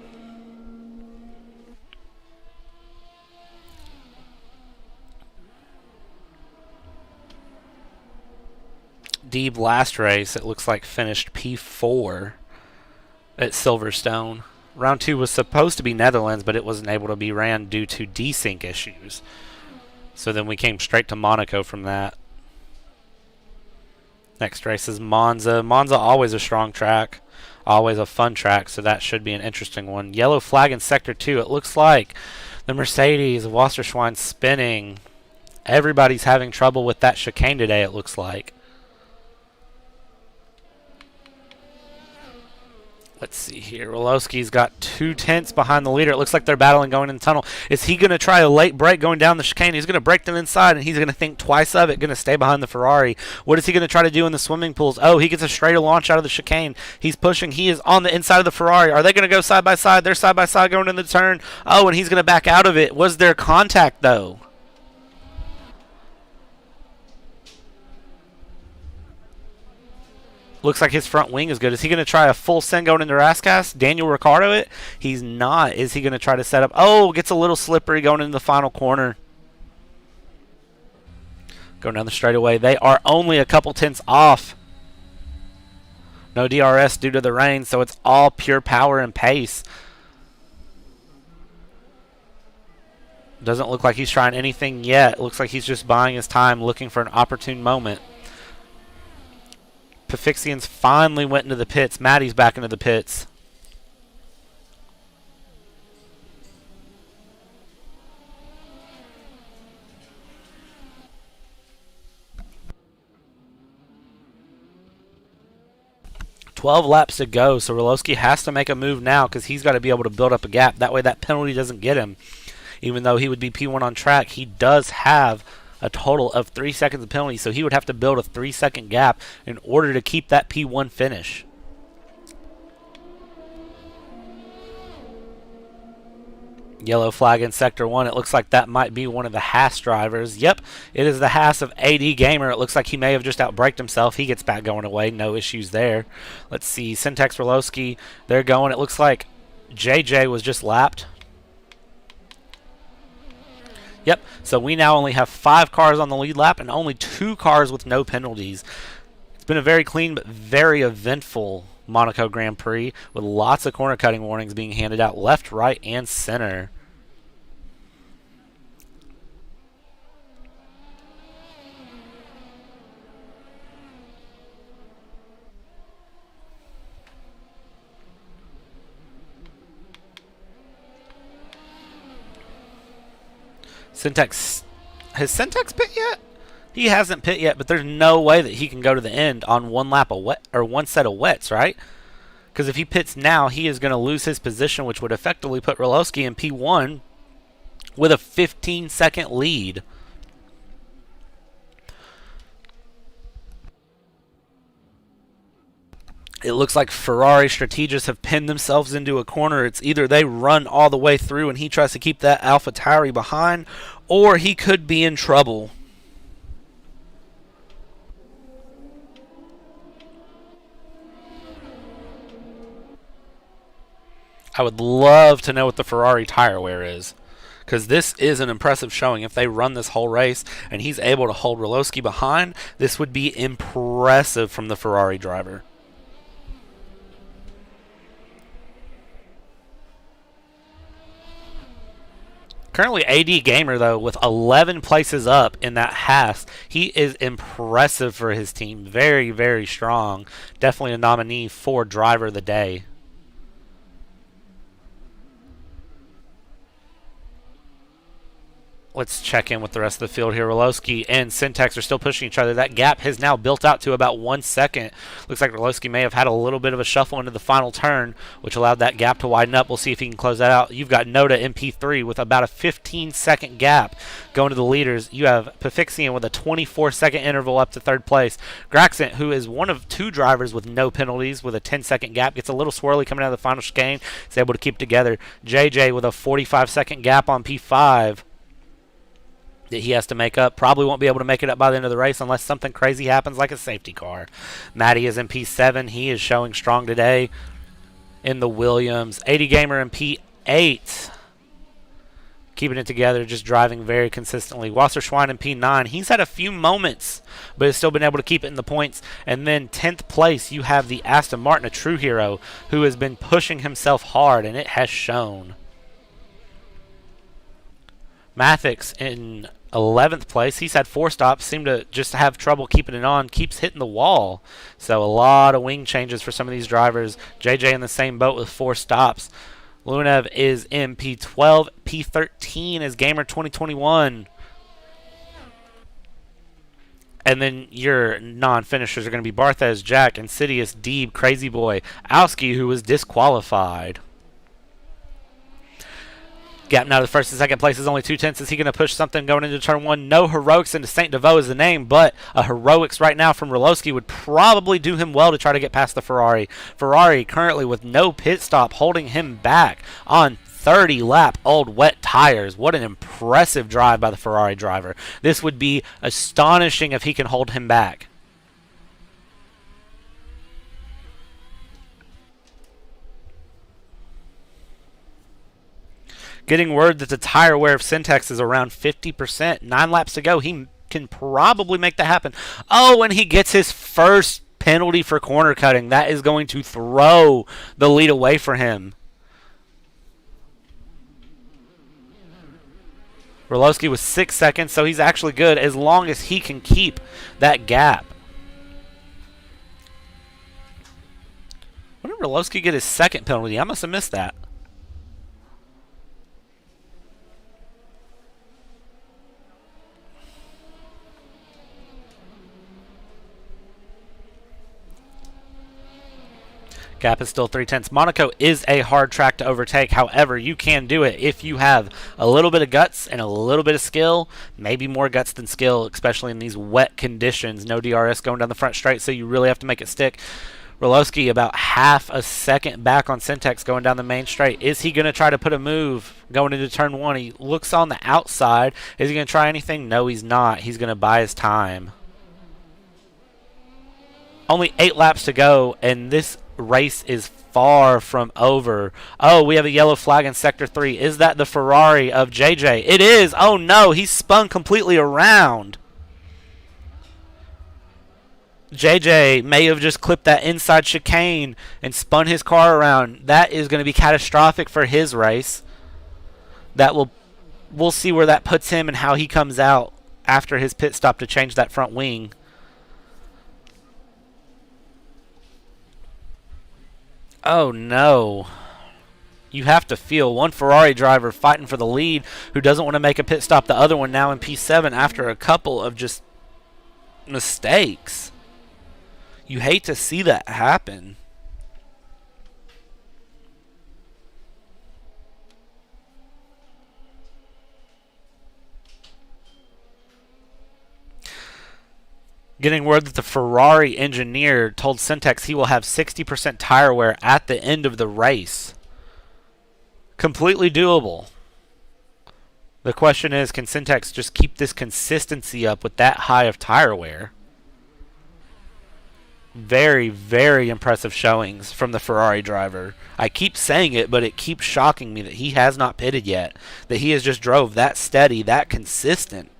DEBE last race, it looks like finished P4 at Silverstone. Round 2 was supposed to be Netherlands, but it wasn't able to be ran due to desync issues. So then we came straight to Monaco from that. Next race is Monza. Monza, always a strong track, always a fun track, so that should be an interesting one. Yellow flag in Sector 2. It looks like the Mercedes, WasserSchwein spinning. Everybody's having trouble with that chicane today, it looks like. Let's see here. RoLoSky's got 2/10 behind the leader. It looks like they're battling going in the tunnel. Is he going to try a late break going down the chicane? He's going to break them inside, and he's going to think twice of it, going to stay behind the Ferrari. What is he going to try to do in the swimming pools? Oh, he gets a straighter launch out of the chicane. He's pushing. He is on the inside of the Ferrari. Are they going to go side by side? They're side by side going in the turn. Oh, and he's going to back out of it. Was there contact, though? Looks like his front wing is good. Is he going to try a full send going into Raskas? Daniel Ricciardo it? He's not. Is he going to try to set up? Oh, gets a little slippery going into the final corner. Going down the straightaway. They are only a couple tenths off. No DRS due to the rain, so it's all pure power and pace. Doesn't look like he's trying anything yet. Looks like he's just buying his time, looking for an opportune moment. Pefixians finally went into the pits. Mattey's back into the pits. "12 laps to go, so RoLoSky has to make a move now because he's got to be able to build up a gap. That way that penalty doesn't get him. Even though he would be P1 on track, he does have a total of 3 seconds of penalty, so he would have to build a 3-second gap in order to keep that P1 finish. Yellow flag in Sector 1. It looks like that might be one of the Haas drivers. Yep, it is the Haas of AD Gamer. It looks like he may have just outbraked himself. He gets back going away. No issues there. Let's see. SenTeX, RoLoSky, they're going. It looks like Dżej Dżej was just lapped. Yep, so we now only have 5 cars on the lead lap and only 2 cars with no penalties. It's been a very clean but very eventful Monaco Grand Prix, with lots of corner cutting warnings being handed out left, right, and center. SenTeX, has SenTeX pit yet? He hasn't pit yet, but there's no way that he can go to the end on one lap of wet, or one set of wets, right? Because if he pits now, he is going to lose his position, which would effectively put RoLoSky in P1 with a 15-second lead. It looks like Ferrari strategists have pinned themselves into a corner. It's either they run all the way through and he tries to keep that AlphaTauri behind, or he could be in trouble. I would love to know what the Ferrari tire wear is, because this is an impressive showing. If they run this whole race and he's able to hold RoLoSky behind, this would be impressive from the Ferrari driver. Currently AD Gamer, though, with 11 places up in that Haas. He is impressive for his team. Very, very strong. Definitely a nominee for Driver of the Day. Let's check in with the rest of the field here. RoLoSky and SenTeX are still pushing each other. That gap has now built out to about 1 second. Looks like RoLoSky may have had a little bit of a shuffle into the final turn, which allowed that gap to widen up. We'll see if he can close that out. You've got Noda in P3 with about a 15-second gap going to the leaders. You have Pefixian with a 24-second interval up to third place. Graxent, who is one of 2 drivers with no penalties, with a 10-second gap, gets a little swirly coming out of the final chicane. Is able to keep it together. Dżej Dżej with a 45-second gap on P5. That he has to make up. Probably won't be able to make it up by the end of the race unless something crazy happens like a safety car. Mattey is in P7. He is showing strong today in the Williams. AD Gamer in P8. Keeping it together, just driving very consistently. WasserSchwein in P9. He's had a few moments, but has still been able to keep it in the points. And then 10th place, you have the Aston Martin, a TrueHERO, who has been pushing himself hard, and it has shown. Mattey in 11th place. He's had 4 stops, seemed to just have trouble keeping it on, keeps hitting the wall. So a lot of wing changes for some of these drivers. Dżej Dżej in the same boat with 4 stops. Luoniev is in P12. P13 is Gamer 2021. And then your non-finishers are going to be BartheZ, Jack, Insidious, DEBE, Crazy Boy, Owski, who was disqualified. Gap now to the first and second place is only 2/10. Is he going to push something going into turn 1? No heroics into Saint Devoe is the name, but a heroics right now from RoLoSky would probably do him well to try to get past the Ferrari. Ferrari currently with no pit stop holding him back on 30-lap old wet tires. What an impressive drive by the Ferrari driver. This would be astonishing if he can hold him back. Getting word that the tire wear of SenTeX is around 50%. 9 laps to go. He can probably make that happen. Oh, and he gets his first penalty for corner cutting. That is going to throw the lead away for him. RoLoSky was 6 seconds, so he's actually good as long as he can keep that gap. When did RoLoSky get his second penalty? I must have missed that. Gap is still 3/10. Monaco is a hard track to overtake. However, you can do it if you have a little bit of guts and a little bit of skill. Maybe more guts than skill, especially in these wet conditions. No DRS going down the front straight, so you really have to make it stick. RoLoSky about half a second back on SenTeX going down the main straight. Is he going to try to put a move going into turn 1? He looks on the outside. Is he going to try anything? No, he's not. He's going to buy his time. Only 8 laps to go, and this race is far from over. Oh, we have a yellow flag in Sector 3. Is that the Ferrari of Dżej Dżej? It is. Oh, no. He's spun completely around. Dżej Dżej may have just clipped that inside chicane and spun his car around. That is going to be catastrophic for his race. We'll see where that puts him and how he comes out after his pit stop to change that front wing. Oh no. You have to feel one Ferrari driver fighting for the lead who doesn't want to make a pit stop. The other one now in P7 after a couple of just mistakes. You hate to see that happen. Getting word that the Ferrari engineer told SenTeX he will have 60% tire wear at the end of the race. Completely doable. The question is, can SenTeX just keep this consistency up with that high of tire wear? Very, very impressive showings from the Ferrari driver. I keep saying it, but it keeps shocking me that he has not pitted yet. That he has just drove that steady, that consistent.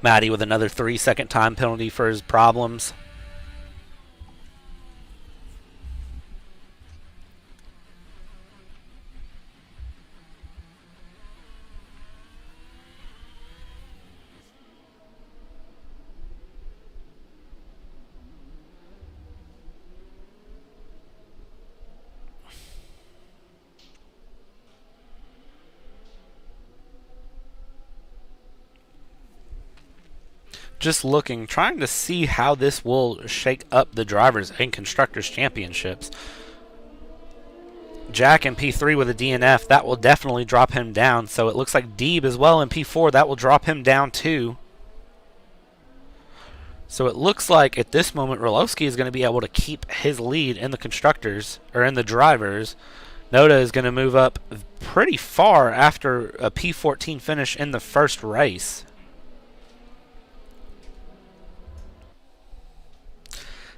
Mattey with another 3-second time penalty for his problems. Just looking, trying to see how this will shake up the drivers and constructors championships. Jack in P3 with a DNF, that will definitely drop him down. So it looks like DEBE as well in P4, that will drop him down too. So it looks like at this moment RoLoSky is going to be able to keep his lead in the constructors, or in the drivers. Noda is going to move up pretty far after a P14 finish in the first race.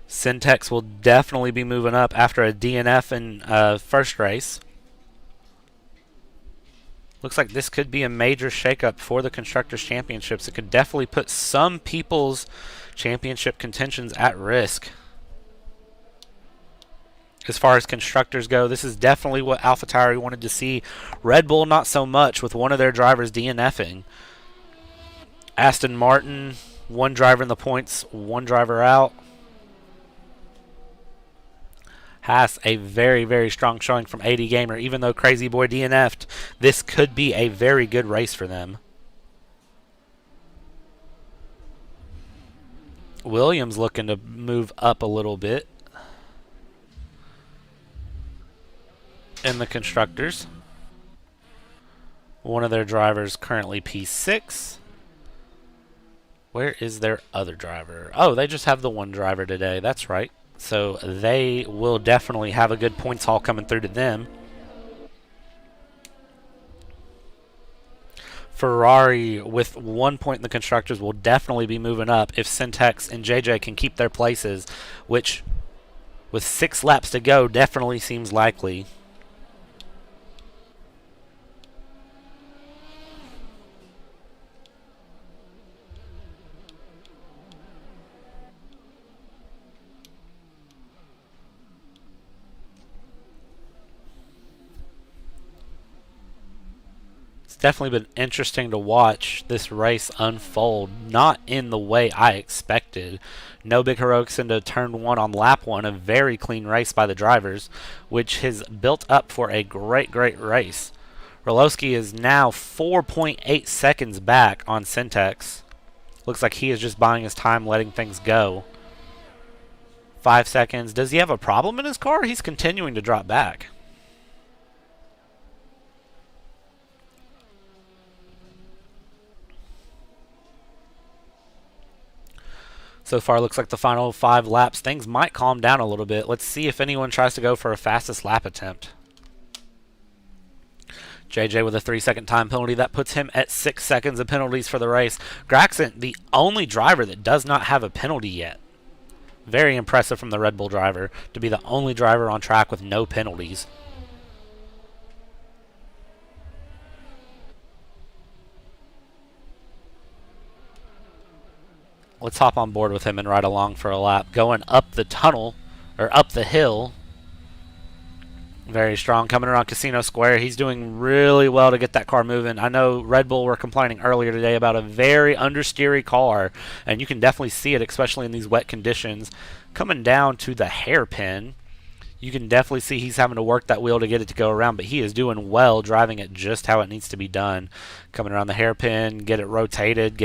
SenTeX will definitely be moving up after a DNF in first race. Looks like this could be a major shakeup for the Constructors' Championships. It could definitely put some people's championship contentions at risk. As far as constructors go, this is definitely what AlphaTauri wanted to see. Red Bull, not so much, with one of their drivers DNFing. Aston Martin, one driver in the points, one driver out. Has a very, very strong showing from AD Gamer. Even though Crazy Boy DNF'd, this could be a very good race for them. Williams looking to move up a little bit in the constructors. One of their drivers currently P6. Where is their other driver? Oh, they just have the one driver today. That's right. So they will definitely have a good points haul coming through to them. Ferrari with 1 point in the constructors will definitely be moving up if SenTeX and Dżej Dżej can keep their places, which with 6 laps to go definitely seems likely. Definitely been interesting to watch this race unfold. Not in the way I expected. No big heroics into turn 1 on lap 1. A very clean race by the drivers, which has built up for a great, great race. RoLoSky is now 4.8 seconds back on SenTeX. Looks like he is just buying his time, letting things go. 5 seconds. Does he have a problem in his car? He's continuing to drop back. So far, looks like the final 5 laps, things might calm down a little bit. Let's see if anyone tries to go for a fastest lap attempt. Dżej Dżej with a 3-second time penalty. That puts him at 6 seconds of penalties for the race. Graxent, the only driver that does not have a penalty yet. Very impressive from the Red Bull driver to be the only driver on track with no penalties. Let's hop on board with him and ride along for a lap. Going up the tunnel, or up the hill. Very strong. Coming around Casino Square. He's doing really well to get that car moving. I know Red Bull were complaining earlier today about a very understeery car, and you can definitely see it, especially in these wet conditions. Coming down to the hairpin, you can definitely see he's having to work that wheel to get it to go around, but he is doing well, driving it just how it needs to be done. Coming around the hairpin, get it rotated,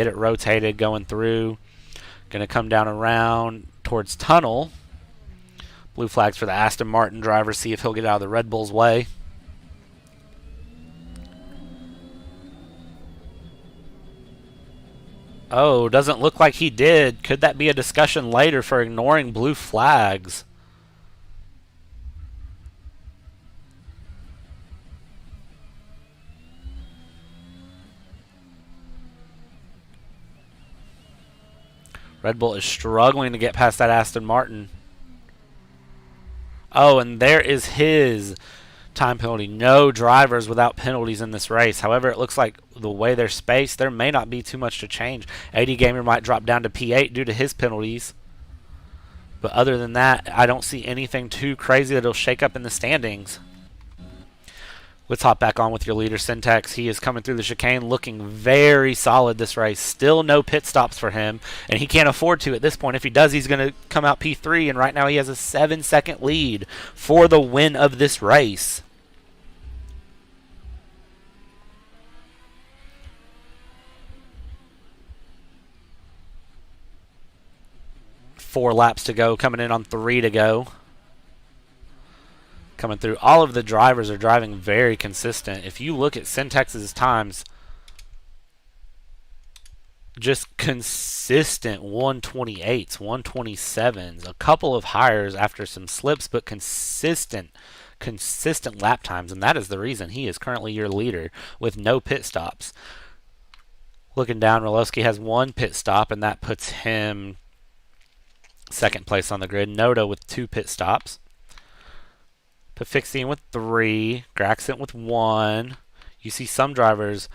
going through. Going to come down around towards tunnel. Blue flags for the Aston Martin driver. See if he'll get out of the Red Bull's way. Oh, doesn't look like he did. Could that be a discussion later for ignoring blue flags? Red Bull is struggling to get past that Aston Martin. Oh, and there is his time penalty. No drivers without penalties in this race. However, it looks like the way they're spaced, there may not be too much to change. AD Gamer might drop down to P8 due to his penalties. But other than that, I don't see anything too crazy that'll shake up in the standings. Let's hop back on with your leader, SenTeX. He is coming through the chicane looking very solid this race. Still no pit stops for him, and he can't afford to at this point. If he does, he's going to come out P3, and right now he has a 7-second lead for the win of this race. Four laps to go, coming in on 3 to go. Coming through. All of the drivers are driving very consistent. If you look at SenTex's times, just consistent 128s, 127s, a couple of hires after some slips, but consistent lap times, and that is the reason he is currently your leader with no pit stops. Looking down, RoLoSky has 1 pit stop, and that puts him second place on the grid. Noda with 2 pit stops. Pefixian with 3, Graxent with 1. You see some drivers.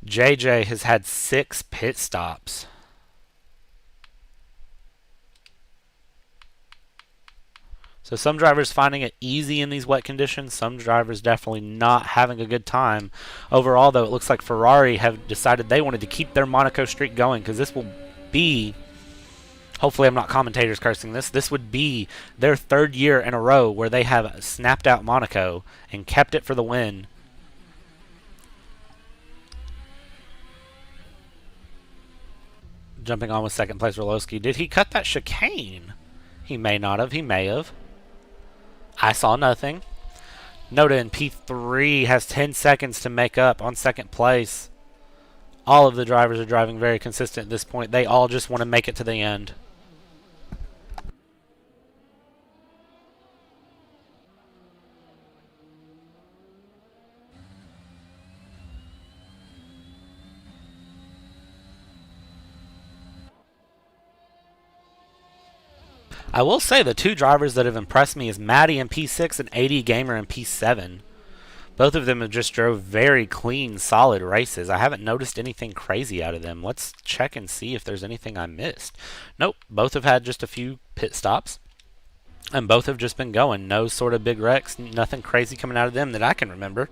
Dżej Dżej has had 6 pit stops. So some drivers finding it easy in these wet conditions. Some drivers definitely not having a good time. Overall, though, it looks like Ferrari have decided they wanted to keep their Monaco streak going, because this will be... Hopefully I'm not commentators cursing this. This would be their 3rd year in a row where they have snapped out Monaco and kept it for the win. Jumping on with second place RoLoSky. Did he cut that chicane? He may not have. He may have. I saw nothing. Noda in P3 has 10 seconds to make up on second place. All of the drivers are driving very consistent at this point. They all just want to make it to the end. I will say the 2 drivers that have impressed me is Mattey in P6 and AD Gamer in P7. Both of them have just drove very clean, solid races. I haven't noticed anything crazy out of them. Let's check and see if there's anything I missed. Nope, both have had just a few pit stops. And both have just been going. No sort of big wrecks, nothing crazy coming out of them that I can remember.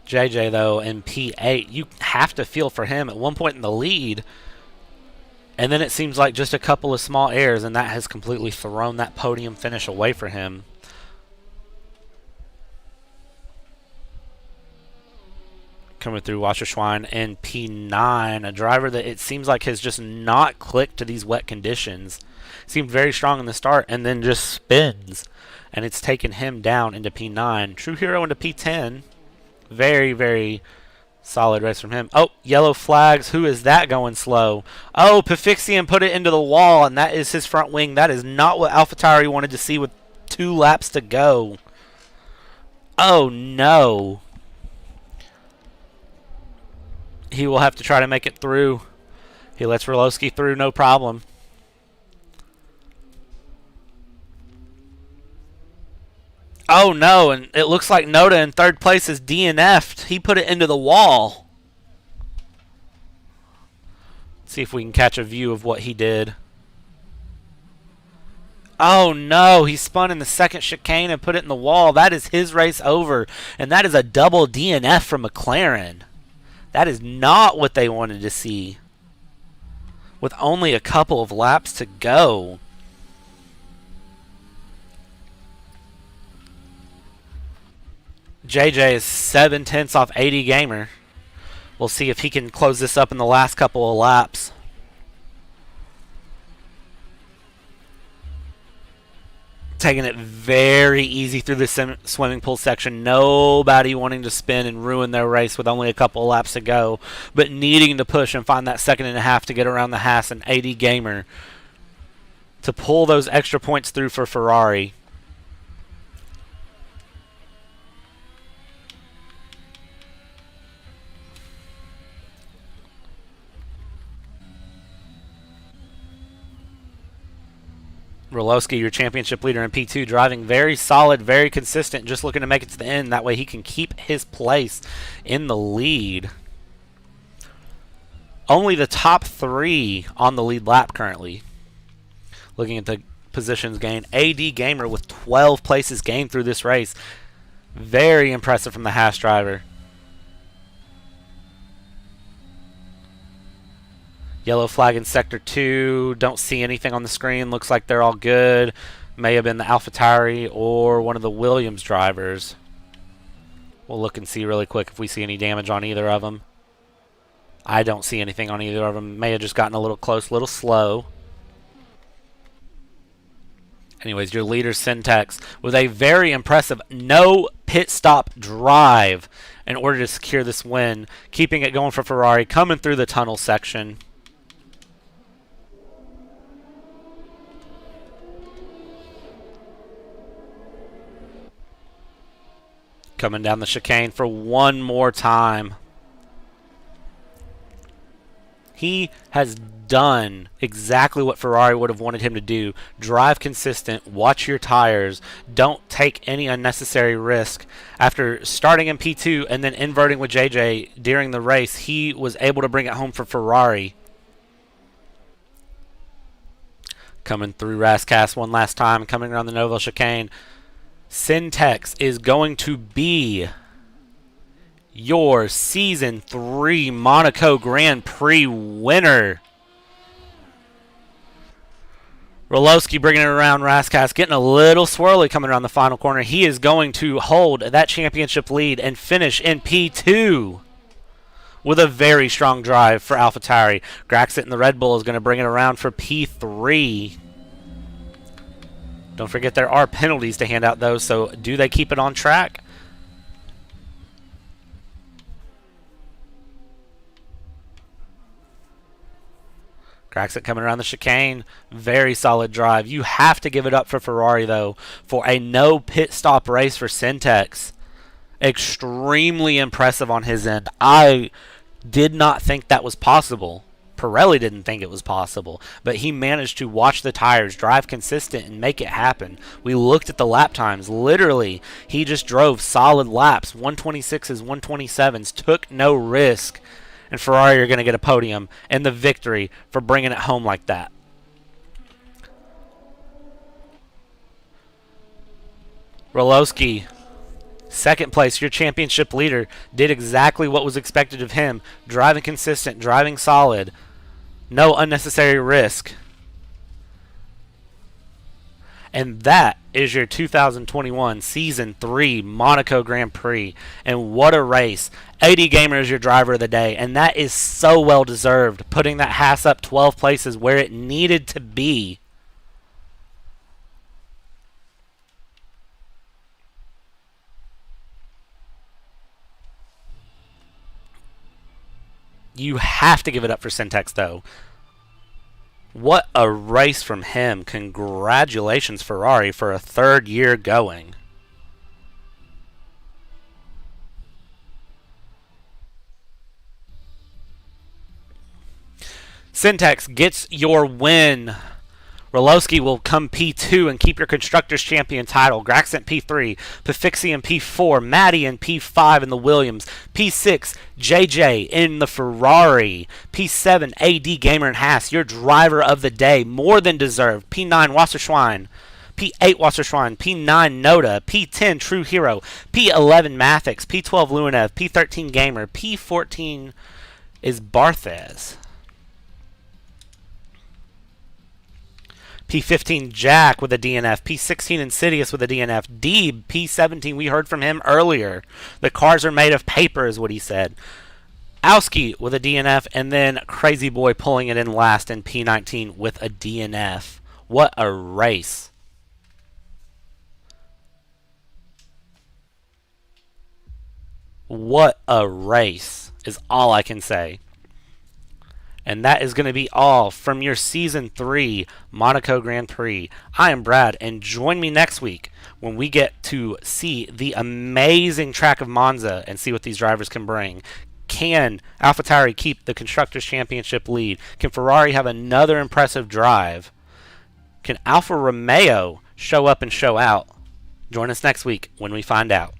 Dżej Dżej, though, in P8, you have to feel for him. At one point in the lead, and then it seems like just a couple of small errors, and that has completely thrown that podium finish away for him. Coming through WasserSchwein in P9, a driver that it seems like has just not clicked to these wet conditions. Seemed very strong in the start, and then just spins, and it's taken him down into P9. TrueHERO into P10. Very, very solid race from him. Oh, yellow flags. Who is that going slow? Oh, Pefixian put it into the wall, and that is his front wing. That is not what AlphaTauri wanted to see with 2 laps to go. Oh, no. He will have to try to make it through. He lets RoLoSky through, no problem. Oh, no, and it looks like Noda in 3rd place is DNF'd. He put it into the wall. See if we can catch a view of what he did. Oh no, he spun in the second chicane and put it in the wall. That is his race over. And that is a double DNF from McLaren. That is not what they wanted to see. With only a couple of laps to go. Dżej Dżej is 7/10 off 80 Gamer. We'll see if he can close this up in the last couple of laps. Taking it very easy through the swimming pool section. Nobody wanting to spin and ruin their race with only a couple of laps to go, but needing to push and find that second and a half to get around the Haas and 80 Gamer to pull those extra points through for Ferrari. RoLoSky, your championship leader in P2, driving very solid, very consistent, just looking to make it to the end. That way he can keep his place in the lead. Only the top 3 on the lead lap currently. Looking at the positions gained. AD Gamer with 12 places gained through this race. Very impressive from the Haas driver. Yellow flag in Sector 2. Don't see anything on the screen. Looks like they're all good. May have been the AlphaTauri or one of the Williams drivers. We'll look and see really quick if we see any damage on either of them. I don't see anything on either of them. May have just gotten a little close, a little slow. Anyways, your leader, SenTeX, with a very impressive no pit stop drive in order to secure this win. Keeping it going for Ferrari, coming through the tunnel section. Coming down the chicane for one more time. He has done exactly what Ferrari would have wanted him to do. Drive consistent, watch your tires, don't take any unnecessary risk. After starting in P2 and then inverting with Dżej Dżej during the race, he was able to bring it home for Ferrari. Coming through Rascas one last time, coming around the Novo chicane. SenTeX is going to be your Season 3 Monaco Grand Prix winner. RoLoSky bringing it around Rascas, getting a little swirly coming around the final corner. He is going to hold that championship lead and finish in P2 with a very strong drive for AlphaTauri. Graxent in the Red Bull is going to bring it around for P3. Don't forget there are penalties to hand out, though, so do they keep it on track? Graxent coming around the chicane. Very solid drive. You have to give it up for Ferrari, though, for a no pit stop race for SenTeX. Extremely impressive on his end. I did not think that was possible. Pirelli didn't think it was possible, but he managed to watch the tires, drive consistent, and make it happen. We looked at the lap times. Literally, he just drove solid laps, 126s, 127s, took no risk, and Ferrari are going to get a podium and the victory for bringing it home like that. RoLoSky, second place, your championship leader, did exactly what was expected of him. Driving consistent, driving solid. No unnecessary risk. And that is your 2021 Season 3 Monaco Grand Prix. And what a race. AD Gamer is your driver of the day. And that is so well deserved. Putting that Haas up 12 places where it needed to be. You have to give it up for SenTeX, though. What a race from him. Congratulations, Ferrari, for a third year going. SenTeX gets your win RoLoSky will come P2 and keep your Constructors Champion title. Graxent P3, Pefixian P4, Mattey in P5 in the Williams, P6, Dżej Dżej in the Ferrari, P7, AD Gamer and Haas, your driver of the day, more than deserved. P9, WasserSchwein, P8, WasserSchwein, P9, Noda, P10, TrueHERO, P11, Mattey, P12, Luoniev, P13, Gamer, P14 is BartheZ. P15 Jack with a DNF. P16 Insidious with a DNF. DEBE P17, we heard from him earlier. The cars are made of paper is what he said. Owski with a DNF, and then Crazy Boy pulling it in last in P19 with a DNF. What a race. What a race is all I can say. And that is going to be all from your Season 3 Monaco Grand Prix. I am Brad, and join me next week when we get to see the amazing track of Monza and see what these drivers can bring. Can AlphaTauri keep the Constructors' Championship lead? Can Ferrari have another impressive drive? Can Alfa Romeo show up and show out? Join us next week when we find out.